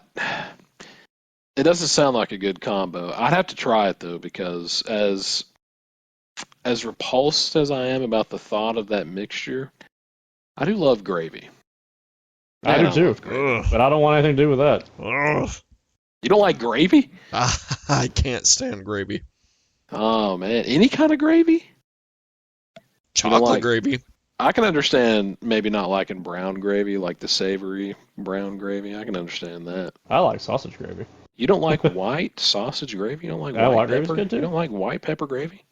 It doesn't sound like a good combo. I'd have to try it though, because as repulsed as I am about the thought of that mixture, I do love gravy. I do too, but I don't want anything to do with that. Ugh. You don't like gravy? I can't stand gravy. Oh man, any kind of gravy? Chocolate gravy. I can understand maybe not liking brown gravy, like the savory brown gravy. I can understand that. I like sausage gravy. You don't like white sausage gravy? You don't like white pepper? Good too. You don't like white pepper gravy?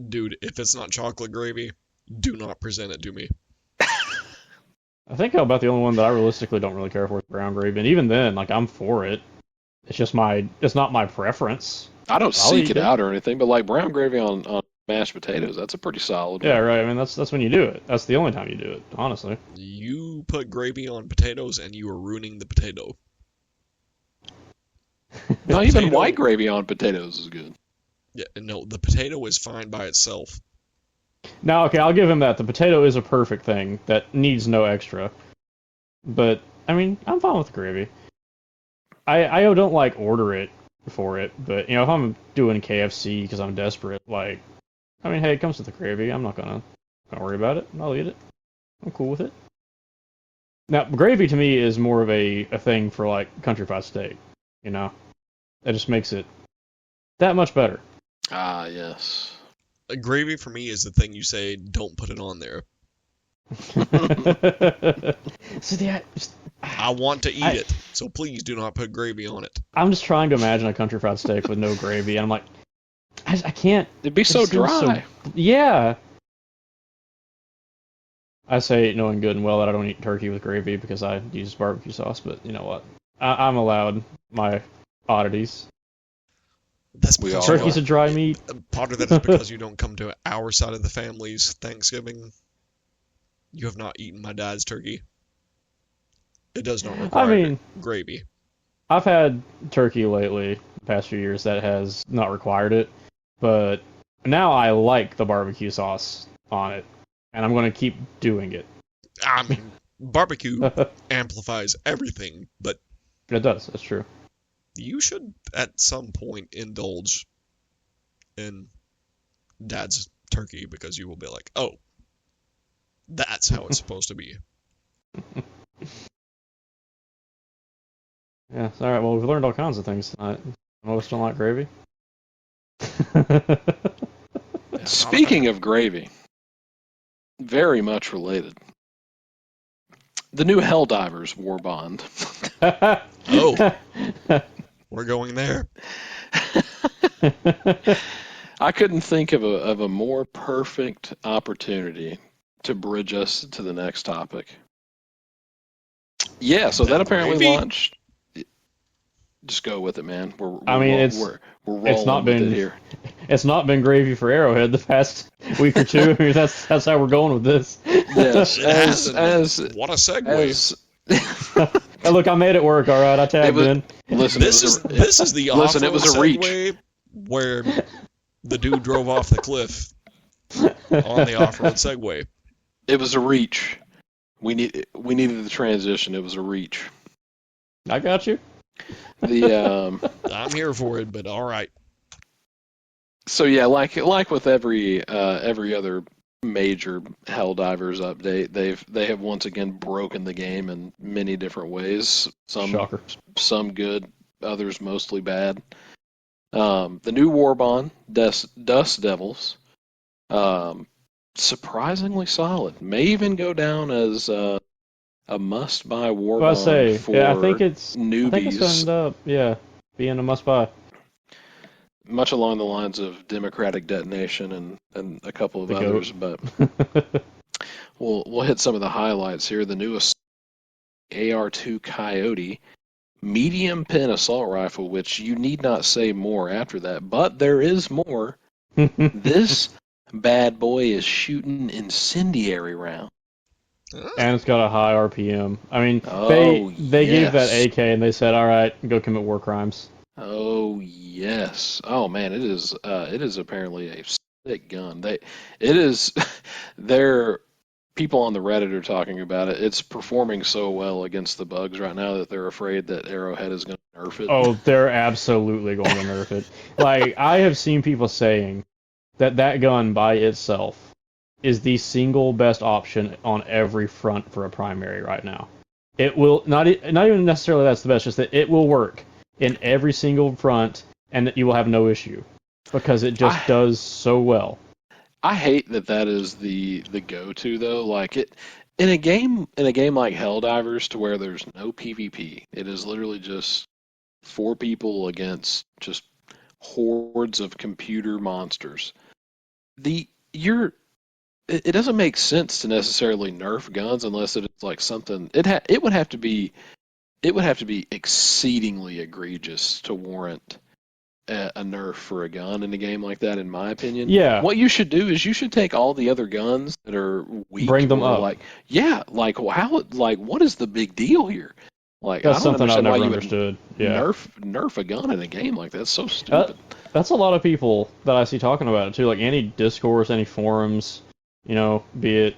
Dude, if it's not chocolate gravy, do not present it to me. I think about the only one that I realistically don't really care for is brown gravy, and even then, like, I'm for it. It's just it's not my preference. I don't seek it out or anything, but like brown gravy on mashed potatoes, that's a pretty solid one. Yeah, right. I mean, that's when you do it. That's the only time you do it, honestly. You put gravy on potatoes, and you are ruining the potato. No, even white gravy on potatoes is good. Yeah, no, the potato is fine by itself. Now, okay, I'll give him that. The potato is a perfect thing that needs no extra. But, I mean, I'm fine with the gravy. I don't, like, order it for it, but, if I'm doing KFC because I'm desperate, like, I mean, hey, it comes with the gravy. I'm not gonna worry about it. I'll eat it. I'm cool with it. Now, gravy to me is more of a thing for, like, country fried steak, It just makes it that much better. Ah, yes. Gravy for me is the thing you say, don't put it on there. I want to eat it, so please do not put gravy on it. I'm just trying to imagine a country fried steak with no gravy, and I'm like, I can't. It'd be so dry. Yeah. I say knowing good and well that I don't eat turkey with gravy because I use barbecue sauce, but you know what? I'm allowed my oddities. That's turkey's a dry meat. Part of that is because you don't come to our side of the family's Thanksgiving. You have not eaten my dad's turkey. It does not I require mean, gravy. I've had turkey lately, the past few years, that has not required it, but now I like the barbecue sauce on it, and I'm going to keep doing it. I mean, barbecue amplifies everything, but It does, that's true. you should at some point indulge in dad's turkey because you will be like, oh, that's how it's supposed to be. Yeah, it's alright, well, we've learned all kinds of things tonight. Most don't like gravy. Yeah, Speaking of gravy, very much related. The new Helldivers War Bond. Oh, we're going there. I couldn't think of a more perfect opportunity to bridge us to the next topic. Yeah, so that apparently Gravy? launched. Just go with it, man. We're it's rolling not with been it here. It's not been gravy for Arrowhead the past week or two. I mean, that's how we're going with this. Yes, It hasn't. as What a segue. as Hey, look, I made it work. All right, I tagged in. listen, This is the offer listen, it was a reach. segue where the dude drove off the cliff on the off-road segue. It was a reach. We needed the transition. It was a reach. I got you. The I'm here for it, but all right. so yeah, like with every other major Helldivers update, they have once again broken the game in many different ways. Shocker. Some good, others mostly bad. The new Warbond, Dust Devils, surprisingly solid. May even go down as a must-buy Warbond Well, I say, for yeah, I think it's newbies. going to end up, being a must-buy. Much along the lines of Democratic Detonation and a couple of The others, GOAT. but we'll hit some of the highlights here. The newest AR-2 Coyote medium pin assault rifle, which you need not say more after that, but there is more. This bad boy is shooting incendiary rounds. And it's got a high RPM. I mean, Oh, they gave that yes. AK and they said, all right, go commit war crimes. Oh yes. Oh man, it is apparently a sick gun. It is there people on the Reddit are talking about it. It's performing so well against the bugs right now that they're afraid that Arrowhead is going to nerf it. Oh, they're absolutely going to nerf it. Like, I have seen people saying that gun by itself is the single best option on every front for a primary right now. It will not even necessarily that's the best, just that it will work in every single front and that you will have no issue because it just does so well. I hate that is the go-to though. Like it in a game like Helldivers to where there's no PvP. It is literally just 4 people against just hordes of computer monsters. It doesn't make sense to necessarily nerf guns unless it's like something it would have to be exceedingly egregious to warrant a nerf for a gun in a game like that, in my opinion. Yeah. What you should do is you should take all the other guns that are weak. Bring them up. Like, what is the big deal here? Like, That's I don't something I've understand why never you understood. would Yeah. nerf a gun in a game like that. It's so stupid. That's a lot of people that I see talking about it too. Like any discourse, any forums, be it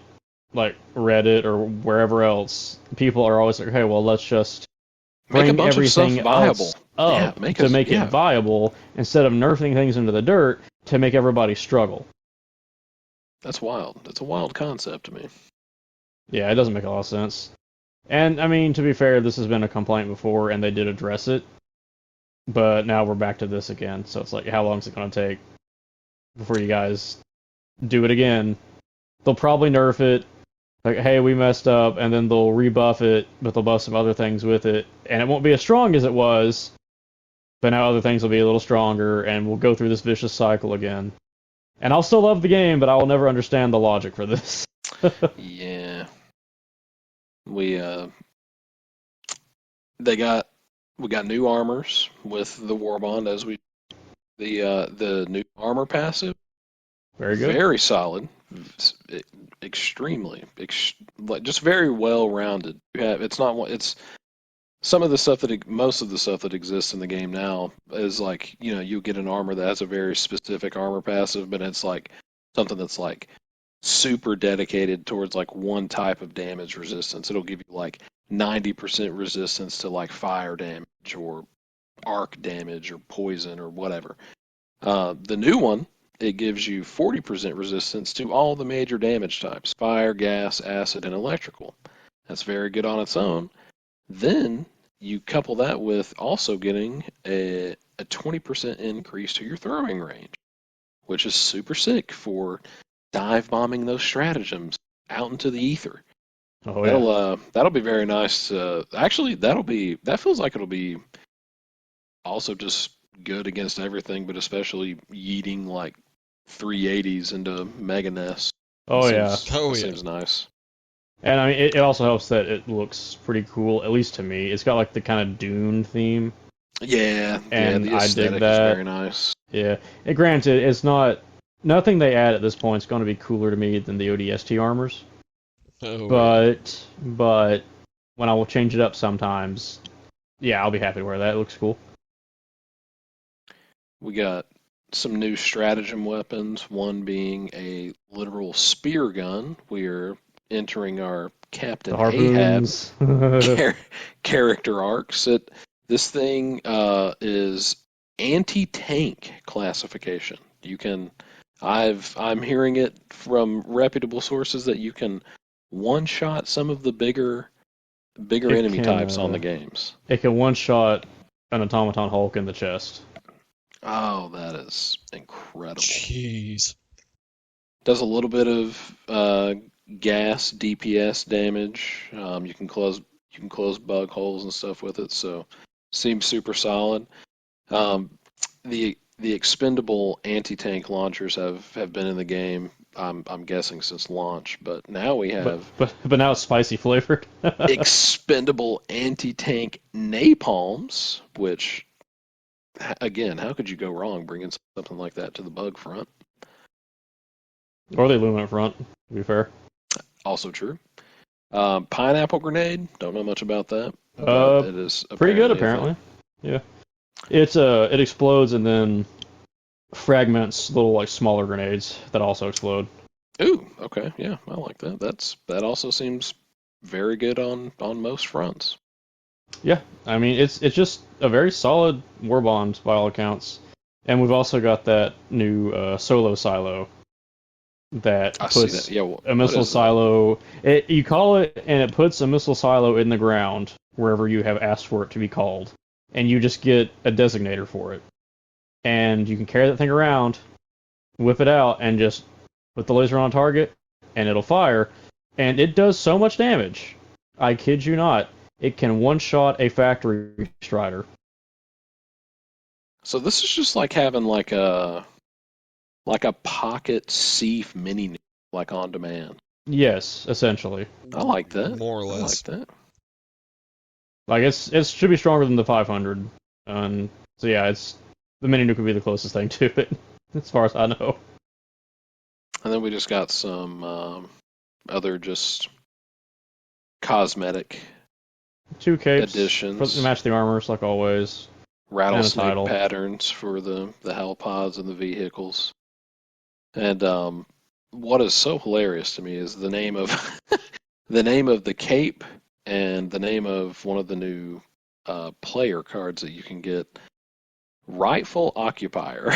like Reddit or wherever else, people are always like, "Hey, well, let's just Make a bring bunch of stuff everything viable. else up Yeah, to make it viable instead of nerfing things into the dirt to make everybody struggle." That's wild. That's a wild concept to me. Yeah, it doesn't make a lot of sense. And I mean, to be fair, this has been a complaint before, and they did address it. But now we're back to this again. So it's like, how long is it going to take before you guys do it again? They'll probably nerf it. Like, hey, we messed up, and then they'll rebuff it, but they'll buff some other things with it, and it won't be as strong as it was. But now other things will be a little stronger, and we'll go through this vicious cycle again. And I'll still love the game, but I will never understand the logic for this. Yeah. We got new armors with the Warbond as we the new armor passive. Very good. Very solid. extremely, like just very well rounded. It's not one. It's some of the stuff that most of the stuff that exists in the game now is like you get an armor that has a very specific armor passive, but it's like something that's like super dedicated towards like one type of damage resistance. It'll give you like 90% resistance to like fire damage or arc damage or poison or whatever. The new one, it gives you 40% resistance to all the major damage types: fire, gas, acid, and electrical. That's very good on its own. Then you couple that with also getting a 20% increase to your throwing range, which is super sick for dive bombing those stratagems out into the ether. Oh yeah. That'll be very nice. Actually, that feels like it'll be also just good against everything, but especially yeeting like 380s into mega nests. Oh yeah. Seems nice. And I mean, it also helps that it looks pretty cool, at least to me. It's got like the kind of Dune theme. Yeah, and the I aesthetic dig that. is very nice. Yeah. And granted, it's nothing they add at this point is going to be cooler to me than the ODST armors. Oh, But when I will change it up sometimes, yeah, I'll be happy to wear that. It looks cool. We got some new stratagem weapons, one being a literal spear gun. We're entering our Captain Ahab character arcs. This thing is anti-tank classification. I'm hearing it from reputable sources that you can one-shot some of the bigger enemy types on the games. It can one-shot an automaton Hulk in the chest. Oh, that is incredible. Jeez. Does a little bit of gas DPS damage. You can close bug holes and stuff with it, so seems super solid. The expendable anti-tank launchers have been in the game. I'm guessing since launch, but now we have but now it's spicy flavored. expendable anti-tank napalms, which again, how could you go wrong bringing something like that to the bug front? Or the aluminum front, to be fair. Also true. Pineapple grenade. Don't know much about that. It is pretty good apparently. Yeah. It explodes and then fragments little like smaller grenades that also explode. Ooh, okay, yeah, I like that. That also seems very good on most fronts. Yeah, I mean it's just a very solid warbond by all accounts, and we've also got that new solo silo that puts a missile silo. You call it, and it puts a missile silo in the ground wherever you have asked for it to be called, and you just get a designator for it, and you can carry that thing around, whip it out, and just put the laser on target, and it'll fire, and it does so much damage. I kid you not. It can one-shot a factory strider. So this is just like having like a pocket Seif mini nuke, like on demand. Yes, essentially. I like that. More or less. I like that. Like it should be stronger than the 500. So yeah, the mini nuke would be the closest thing to it, as far as I know. And then we just got some other just cosmetic 2 capes additions to match the armors, like always. Rattlesnake patterns for the hell pods and the vehicles. And what is so hilarious to me is the name of the cape and the name of one of the new player cards that you can get. Rightful Occupier.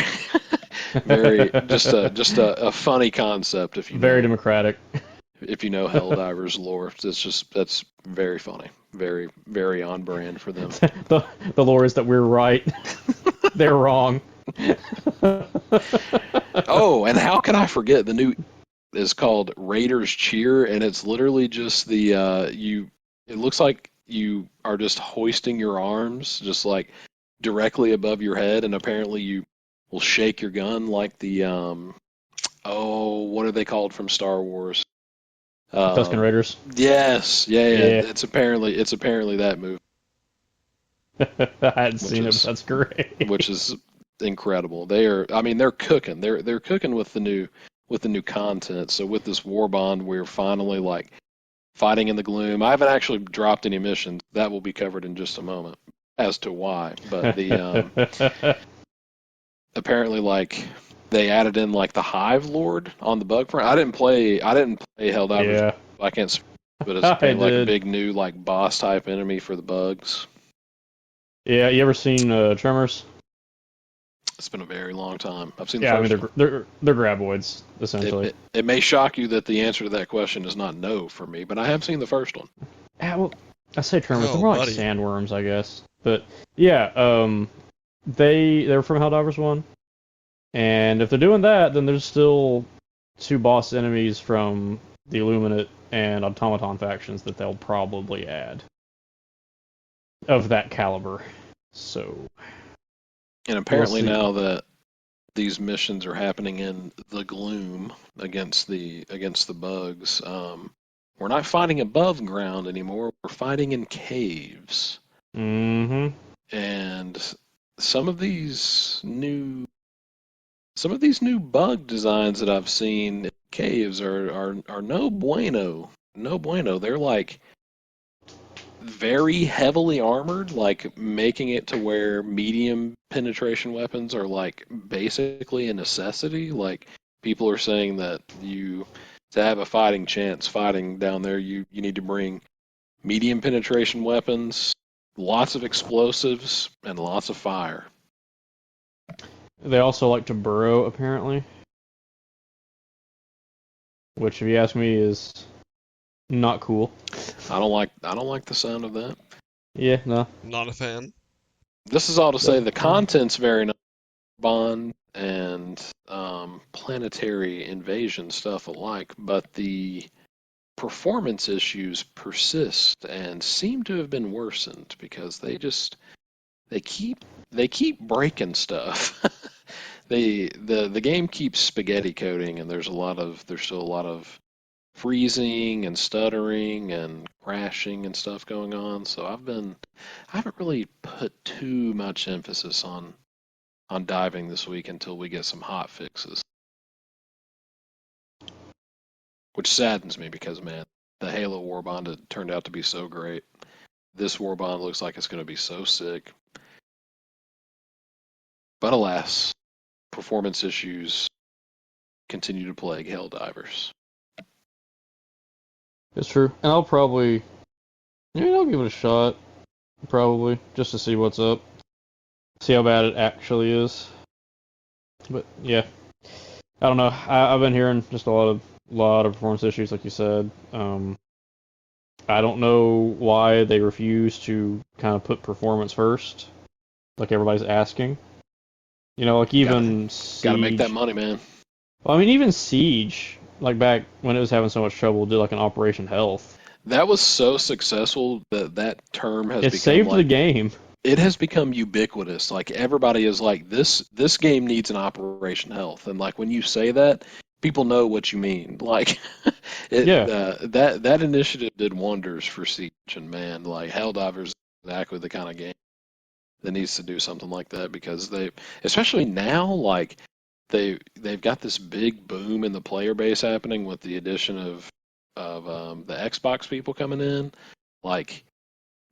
Very just a funny concept if you very democratic. If you know Helldivers lore, that's very funny. Very, very on brand for them. the lore is that we're right. They're wrong. Oh, and how can I forget? The new is called Raiders Cheer, and it's literally just the it looks like you are just hoisting your arms just like directly above your head, and apparently you will shake your gun like the what are they called from Star Wars? Tusken Raiders. Yes, yeah. It's apparently that movie. I hadn't seen it, but that's great. Which is incredible. They're cooking. They're cooking with the new with the new content. So with this war bond, we're finally like fighting in the gloom. I haven't actually dropped any missions. That will be covered in just a moment as to why. But the apparently like they added in like the Hive Lord on the bug front. I didn't play Helldivers. Yeah, I can't speak, but it's I apparently like a did. big new like boss type enemy for the bugs. Yeah, you ever seen Tremors? It's been a very long time. I've seen the Yeah, I mean first one. they're graboids It, essentially. it, it may shock you that the answer to that question is not no for me, but I have seen the first one. Yeah, well, I say Tremors. They're Oh, more like buddy. sandworms, I guess. But yeah, they're from Helldivers 1. And if they're doing that, then there's still two boss enemies from the Illuminate and Automaton factions that they'll probably add of that caliber. So And we'll apparently see. now that these missions are happening in the gloom against the bugs, we're not fighting above ground anymore. We're fighting in caves. Mm-hmm. And some of these new bug designs that I've seen in caves are no bueno. No bueno. They're like very heavily armored, like making it to where medium penetration weapons are like basically a necessity. Like people are saying that to have a fighting chance fighting down there, you need to bring medium penetration weapons, lots of explosives, and lots of fire. They also like to burrow, apparently, which, if you ask me, is not cool. I don't like the sound of that. Yeah, no. Not a fan. This is all to say the content's very nice. Bond and planetary invasion stuff alike, but the performance issues persist and seem to have been worsened because they keep breaking stuff. The game keeps spaghetti coding, and there's still a lot of freezing and stuttering and crashing and stuff going on. So I haven't really put too much emphasis on diving this week until we get some hot fixes. Which saddens me because, man, the Halo Warbond had turned out to be so great. This Warbond looks like it's going to be so sick. But alas, performance issues continue to plague Helldivers. It's true. And I'll give it a shot, probably, just to see what's up. See how bad it actually is. But, yeah. I don't know. I've been hearing just a lot of performance issues, like you said. I don't know why they refuse to kind of put performance first, like everybody's asking. You know, like even Gotta make that Siege. money, man. Well, I mean, even Siege, like back when it was having so much trouble, did like an Operation Health. That was so successful that term has It become saved the like game. it has become ubiquitous. Like everybody is like this game needs an Operation Health, and like when you say that, people know what you mean. Like Yeah. that initiative did wonders for Siege, and man, like Helldivers is exactly the kind of game that needs to do something like that because especially now, like they've got this big boom in the player base happening with the addition of the Xbox people coming in. Like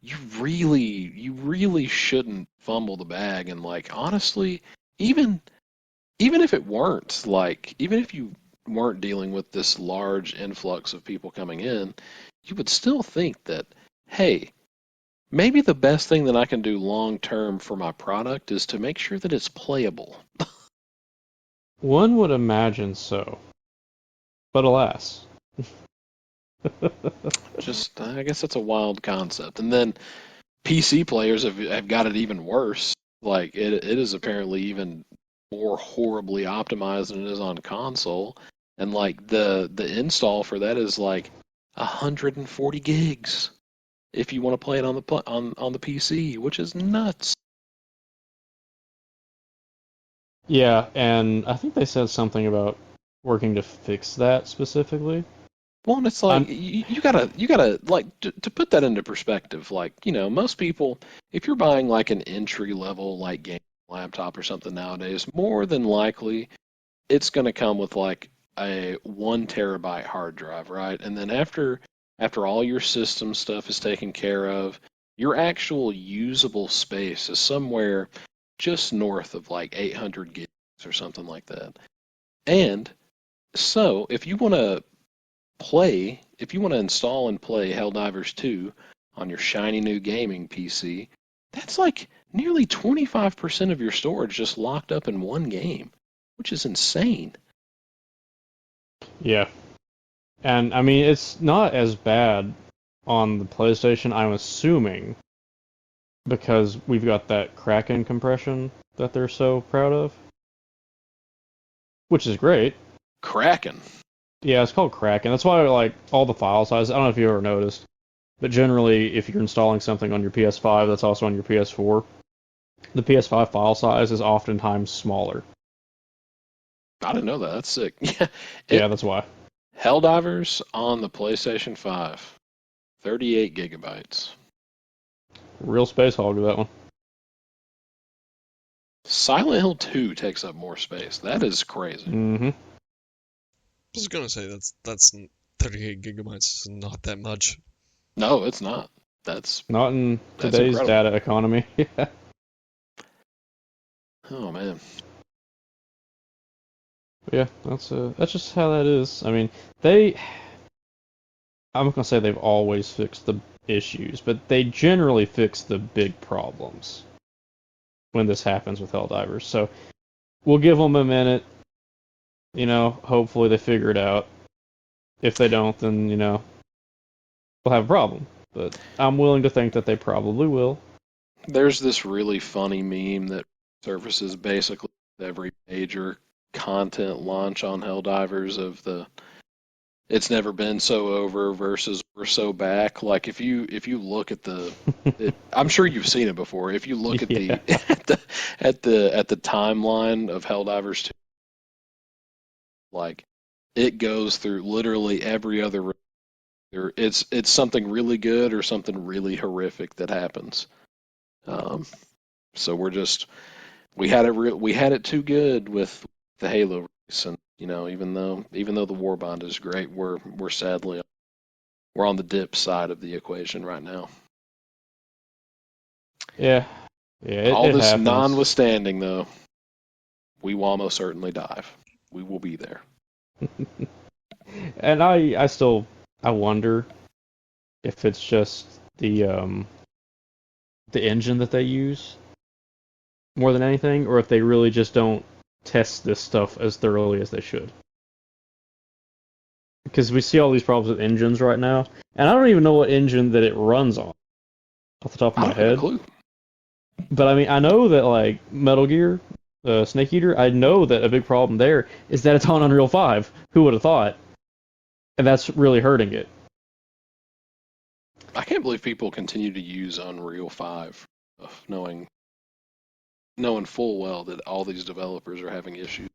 you really shouldn't fumble the bag, and like honestly, even if it weren't like even if you weren't dealing with this large influx of people coming in, you would still think that, hey, maybe the best thing that I can do long term for my product is to make sure that it's playable. One would imagine so. But alas. Just, I guess that's a wild concept. And then PC players have got it even worse. Like it is apparently even more horribly optimized than it is on console. And like the install for that is like 140 gigs if you want to play it on the PC, which is nuts. Yeah, and I think they said something about working to fix that specifically. Well, and it's like I'm, you gotta like to put that into perspective. Like most people, if you're buying like an entry level like game laptop or something nowadays, more than likely it's gonna come with like a 1 terabyte hard drive, right? And then after all your system stuff is taken care of, your actual usable space is somewhere just north of like 800 gigs or something like that. And so, if you want to install and play Helldivers 2 on your shiny new gaming PC, that's like nearly 25% of your storage just locked up in one game, which is insane. Yeah. And I mean, it's not as bad on the PlayStation, I'm assuming, because we've got that Kraken compression that they're so proud of, which is great. Kraken. Yeah, it's called Kraken. That's why, like, all the file sizes, I don't know if you ever noticed, but generally, if you're installing something on your PS5 that's also on your PS4, the PS5 file size is oftentimes smaller. I didn't know that. That's sick. Yeah, Yeah, that's why. Helldivers on the PlayStation 5, 38 gigabytes. Real space hog with that one. Silent Hill 2 takes up more space. That is crazy. Mm-hmm. I was gonna say that's 38 gigabytes is not that much. No, it's not. That's Not in today's incredible. data economy. Yeah. Oh man. Yeah, that's just how that is. I mean, I'm not gonna say they've always fixed the issues, but they generally fix the big problems when this happens with Helldivers. So we'll give them a minute. You know, hopefully they figure it out. If they don't, then, you know, we'll have a problem. But I'm willing to think that they probably will. There's this really funny meme that surfaces basically every major content launch on Helldivers of the "it's never been so over" versus "we're so back." Like if you look at I'm sure you've seen it before. If you look at Yeah. the timeline of Helldivers 2, like it goes through literally every other. It's something really good or something really horrific that happens. So we had it too good with the Halo release, and you know, even though the Warbond is great, we're sadly we're on the dip side of the equation right now. Yeah. Yeah, All it this happens. notwithstanding, though, we will almost certainly dive. We will be there. And I wonder if it's just the engine that they use more than anything, or if they really just don't test this stuff as thoroughly as they should. Because we see all these problems with engines right now, and I don't even know what engine that it runs on off the top of I my don't have a head. clue. But I mean, I know that like Metal Gear, Snake Eater, I know that a big problem there is that it's on Unreal 5. Who would have thought? And that's really hurting it. I can't believe people continue to use Unreal 5, knowing full well that all these developers are having issues.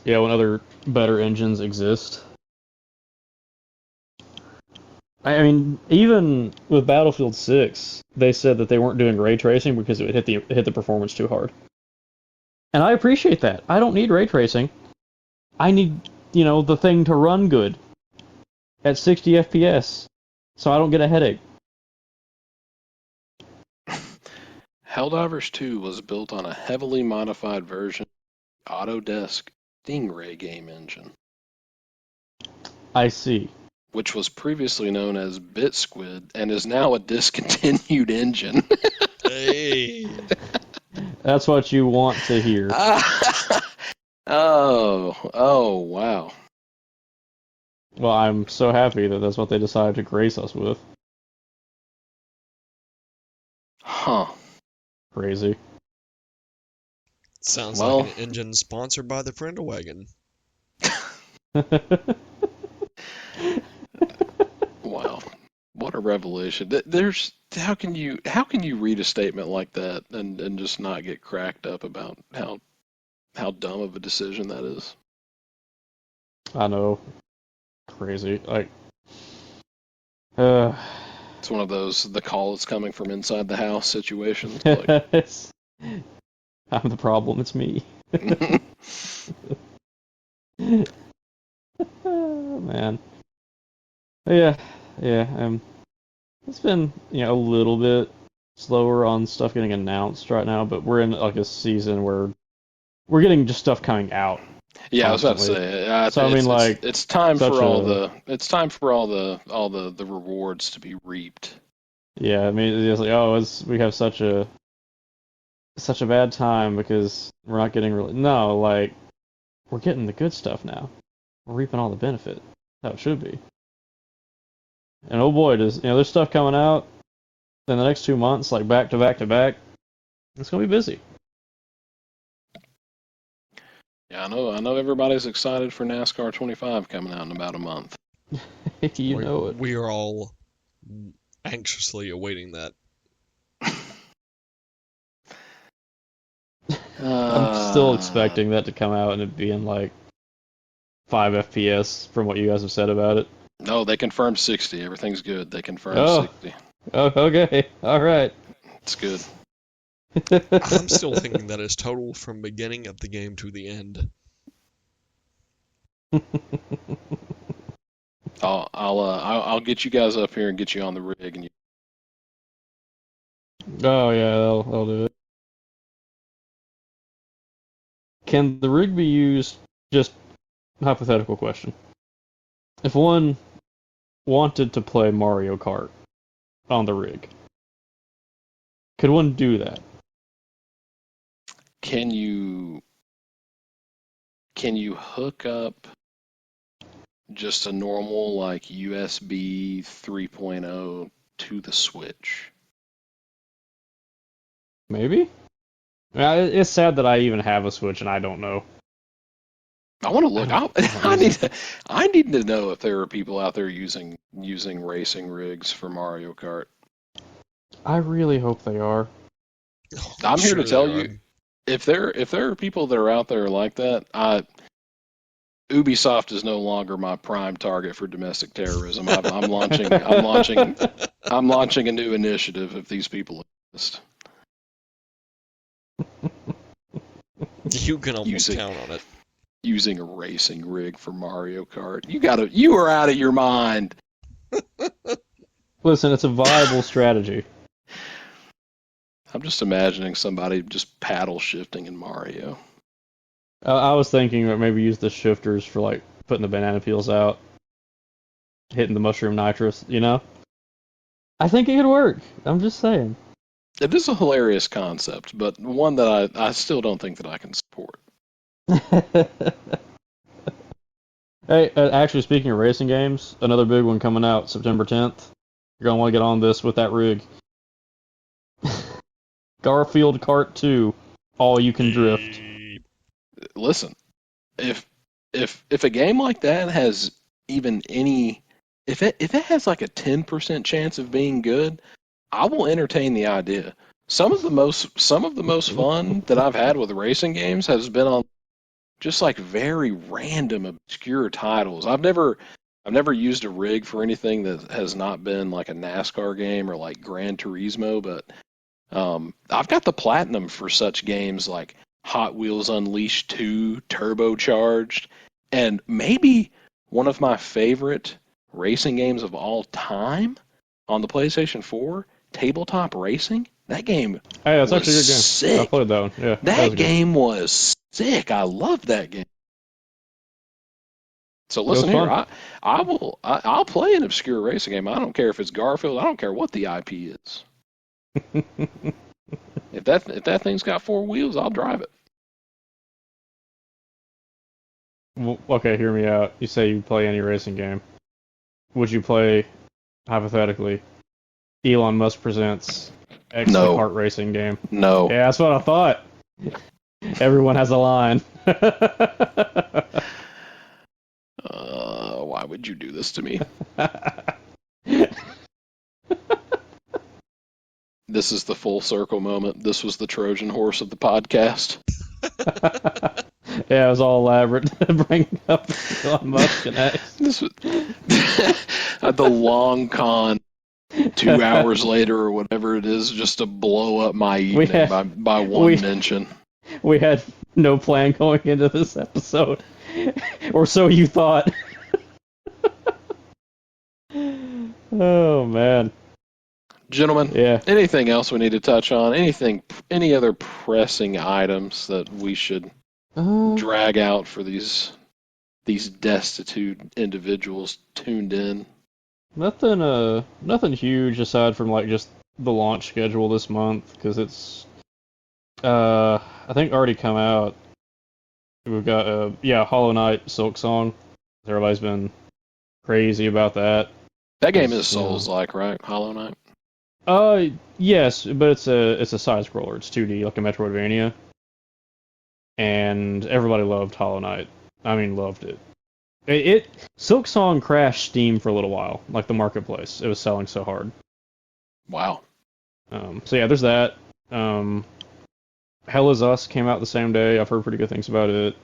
Yeah, when other better engines exist. I mean, even with Battlefield 6, they said that they weren't doing ray tracing because it would hit the performance too hard. And I appreciate that. I don't need ray tracing. I need, you know, the thing to run good at 60 FPS so I don't get a headache. Helldivers 2 was built on a heavily modified version of the Autodesk Stingray game engine, I see. which was previously known as BitSquid and is now a discontinued engine. Hey, That's what you want to hear. Oh, wow. Well, I'm so happy that that's what they decided to grace us with. Huh. Crazy. sounds Well- like an engine sponsored by the Friendo Wagon. Wow. What a revelation. How can you read a statement like that and just not get cracked up about how dumb of a decision that is? I know. Crazy. Like, It's one of those the call is coming from inside the house situations. Like, I'm the problem. It's me. Oh, man. Yeah, yeah. It's been a little bit slower on stuff getting announced right now, but we're in like a season where we're getting just stuff coming out Yeah, I was about to constantly. say. So I mean, like, It's time such for a all the rewards to be reaped. yeah. I mean, it's like we have such a bad time because we're not getting really no like we're getting the good stuff now. We're reaping all the benefit. That's how it should be. And oh boy, there's stuff coming out in the next 2 months, like back to back to back. It's gonna be busy. Yeah, I know everybody's excited for NASCAR 25 coming out in about a month. You know it. We are all anxiously awaiting that. I'm still expecting that to come out and it being like 5 FPS from what you guys have said about it. No, they confirmed 60. Everything's good. They confirmed Oh. 60. Oh, okay. All right. It's good. I'm still thinking that is total from beginning of the game to the end. I'll get you guys up here and get you on the rig, and Oh yeah, I'll do it. Can the rig be used? Just hypothetical question. If one wanted to play Mario Kart on the rig, could one do that? can you hook up just a normal like USB 3.0 to the Switch? Maybe. It's sad that I even have a Switch and I don't know. I want to look. I need to know if there are people out there using racing rigs for Mario Kart. I really hope they are. I'm here to Sure tell they are. you, if there are people that are out there like that, Ubisoft is no longer my prime target for domestic terrorism. I'm launching a new initiative if these people exist. You can almost Using- count on it. Using a racing rig for Mario Kart. You are out of your mind. Listen, it's a viable strategy. I'm just imagining somebody just paddle shifting in Mario. I was thinking that maybe use the shifters for like putting the banana peels out, hitting the mushroom nitrous, I think it could work. I'm just saying. It is a hilarious concept, but one that I still don't think that I can support. Hey, actually, speaking of racing games, another big one coming out September 10th. You're going to want to get on this with that rig. Garfield Kart 2, all you can drift. Listen, if a game like that has even any, if it has like a 10% chance of being good, I will entertain the idea. Some of the most fun that I've had with racing games has been on just like very random, obscure titles. I've never used a rig for anything that has not been like a NASCAR game or like Gran Turismo, but I've got the platinum for such games like Hot Wheels Unleashed 2 Turbocharged, and maybe one of my favorite racing games of all time on the PlayStation 4, Tabletop Racing. That game Hey, that's actually a good game. sick. I played that one. Yeah, that was That good. game was sick. I love that game. So was listen here, fun. I'll play an obscure racing game. I don't care if it's Garfield. I don't care what the IP is. If that thing's got 4 wheels, I'll drive it. Well, okay, hear me out. You say you play any racing game. Would you play, hypothetically, Elon Musk Presents X No. Kart Racing game? No. Yeah, that's what I thought. Everyone has a line. Why would you do this to me? This is the full circle moment. This was the Trojan horse of the podcast. Yeah, it was all elaborate. Bring up Elon Musk and X. This was the long con 2 hours later or whatever it is, just to blow up my evening by one mention. We had no plan going into this episode. Or so you thought. Oh man. Gentlemen, Yeah. anything else we need to touch on? Any other pressing items that we should drag out for these destitute individuals tuned in? Nothing huge aside from like just the launch schedule this month because it's I think already come out. We've got Hollow Knight Silk Song. Everybody's been crazy about that. That game is Souls-like, right? Hollow Knight. Yes, but it's a side scroller. It's 2D like a Metroidvania. And everybody loved Hollow Knight. I mean, loved it. Silk Song crashed Steam for a little while, like the marketplace. It was selling so hard. Wow. So yeah, there's that. Hell Is Us came out the same day. I've heard pretty good things about it.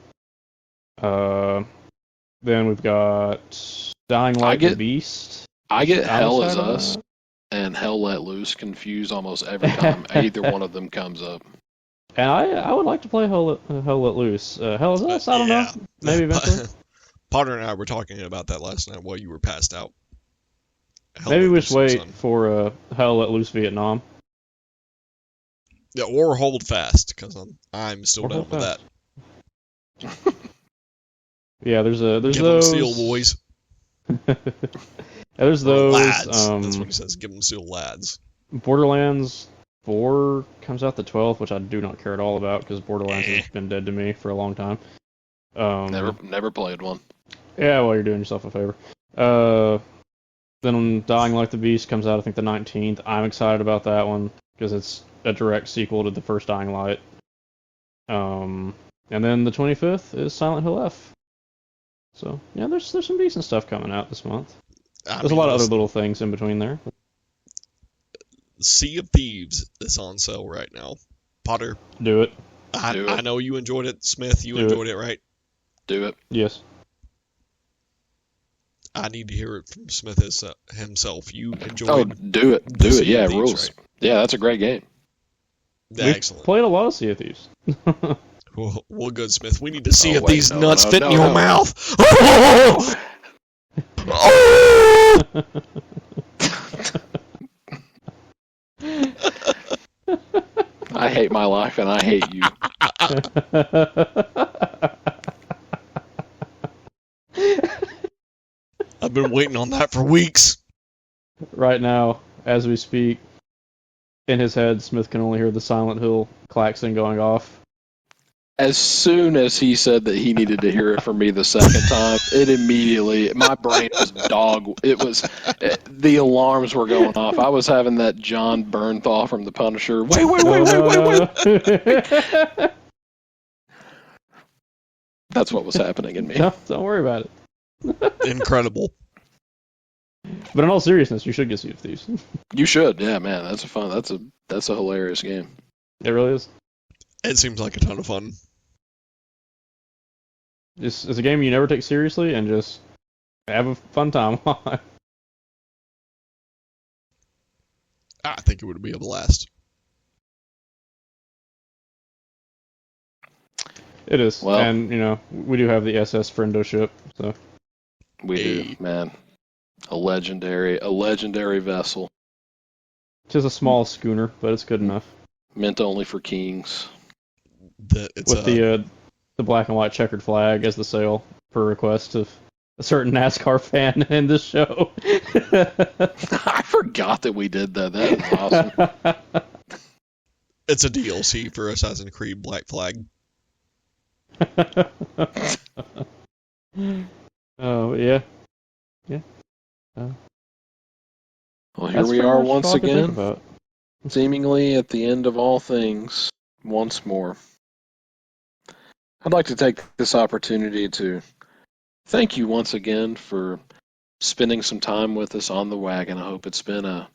Then we've got Dying Light the Beast. I get Hell Is Us and Hell Let Loose confused almost every time either one of them comes up. And I would like to play Hell Let Loose. Hell Is Us? I don't know. Maybe eventually. Potter and I were talking about that last night while you were passed out. Maybe we should wait for Hell Let Loose Vietnam. Yeah, or hold fast, because I'm still down with that. Yeah, there's Give those. Give them seal, boys. There's those. Lads. That's what he says. Give them seal, lads. Borderlands 4 comes out the 12th, which I do not care at all about because Borderlands has been dead to me for a long time. Never played one. Yeah, well, you're doing yourself a favor. Then Dying Like the Beast comes out, I think, the 19th. I'm excited about that one because it's a direct sequel to the first Dying Light. And then the 25th is Silent Hill F. So, yeah, there's some decent stuff coming out this month. There's a lot of other little things in between there. Sea of Thieves is on sale right now. Potter. Do it. I know you enjoyed it. Smith, you enjoyed it, right? Do it. Yes. I need to hear it from Smith himself. You enjoyed it. Oh, do it. Do it. Yeah, rules. Right? Yeah, that's a great game. Excellent. Played a lot of Sea of Thieves. Well, good, Smith. We need to see if these nuts fit in your mouth. I hate my life and I hate you. I've been waiting on that for weeks. Right now, as we speak, in his head, Smith can only hear the Silent Hill klaxon going off. As soon as he said that he needed to hear it from me the second time, it immediately, my brain was the alarms were going off. I was having that John Bernthal from The Punisher. Wait. That's what was happening in me. No, don't worry about it. Incredible. But in all seriousness, you should get Sea of Thieves. You should, yeah, man. That's a hilarious game. It really is. It seems like a ton of fun. It's a game you never take seriously and just have a fun time on. I think it would be a blast. It is. Well, and, we do have the SS Friendo ship, so. We do, man. A legendary vessel. Just a small schooner, but it's good enough. Meant only for kings. With the black and white checkered flag as the sail, per request of a certain NASCAR fan in this show. I forgot that we did that. That is awesome. It's a DLC for Assassin's Creed Black Flag. Oh, yeah. Yeah. Well, here we are once again, seemingly at the end of all things, once more. I'd like to take this opportunity to thank you once again for spending some time with us on the wagon. I hope it's been a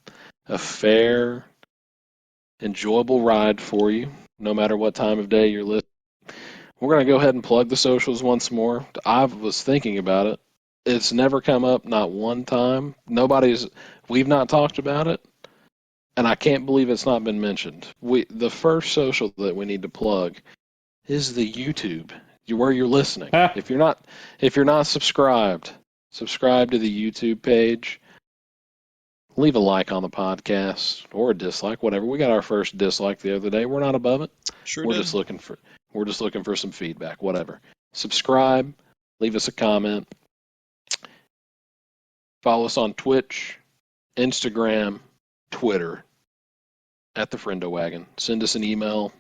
fair, enjoyable ride for you, no matter what time of day you're listening. We're going to go ahead and plug the socials once more. I was thinking about it. It's never come up, not one time. We've not talked about it, and I can't believe it's not been mentioned. The first social that we need to plug is the YouTube. where you're listening. If you're not subscribed, subscribe to the YouTube page. Leave a like on the podcast or a dislike, whatever. We got our first dislike the other day. We're not above it. Sure We're did. just looking for some feedback, whatever. Subscribe, leave us a comment. Follow us on Twitch, Instagram, Twitter at the Friendo Wagon. Send us an email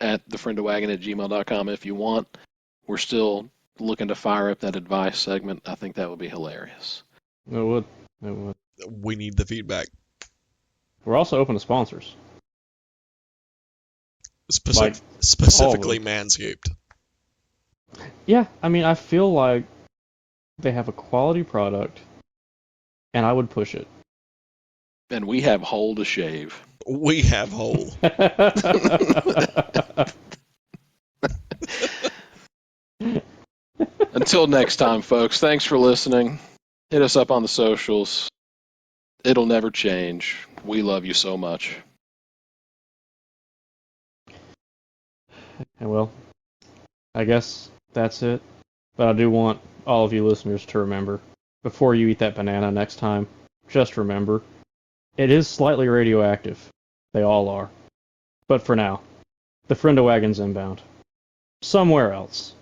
at thefriendowagon@gmail.com if you want. We're still looking to fire up that advice segment. I think that would be hilarious. It would. It would. We need the feedback. We're also open to sponsors. Specifically Manscaped. Yeah, I mean, I feel like they have a quality product, and I would push it. And we have hole to shave. We have hole. Until next time, folks, thanks for listening. Hit us up on the socials. It'll never change. We love you so much. Well, I guess that's it. But I do want all of you listeners to remember, before you eat that banana next time, just remember, it is slightly radioactive. They all are. But for now, the Friendo Wagon's inbound. Somewhere else.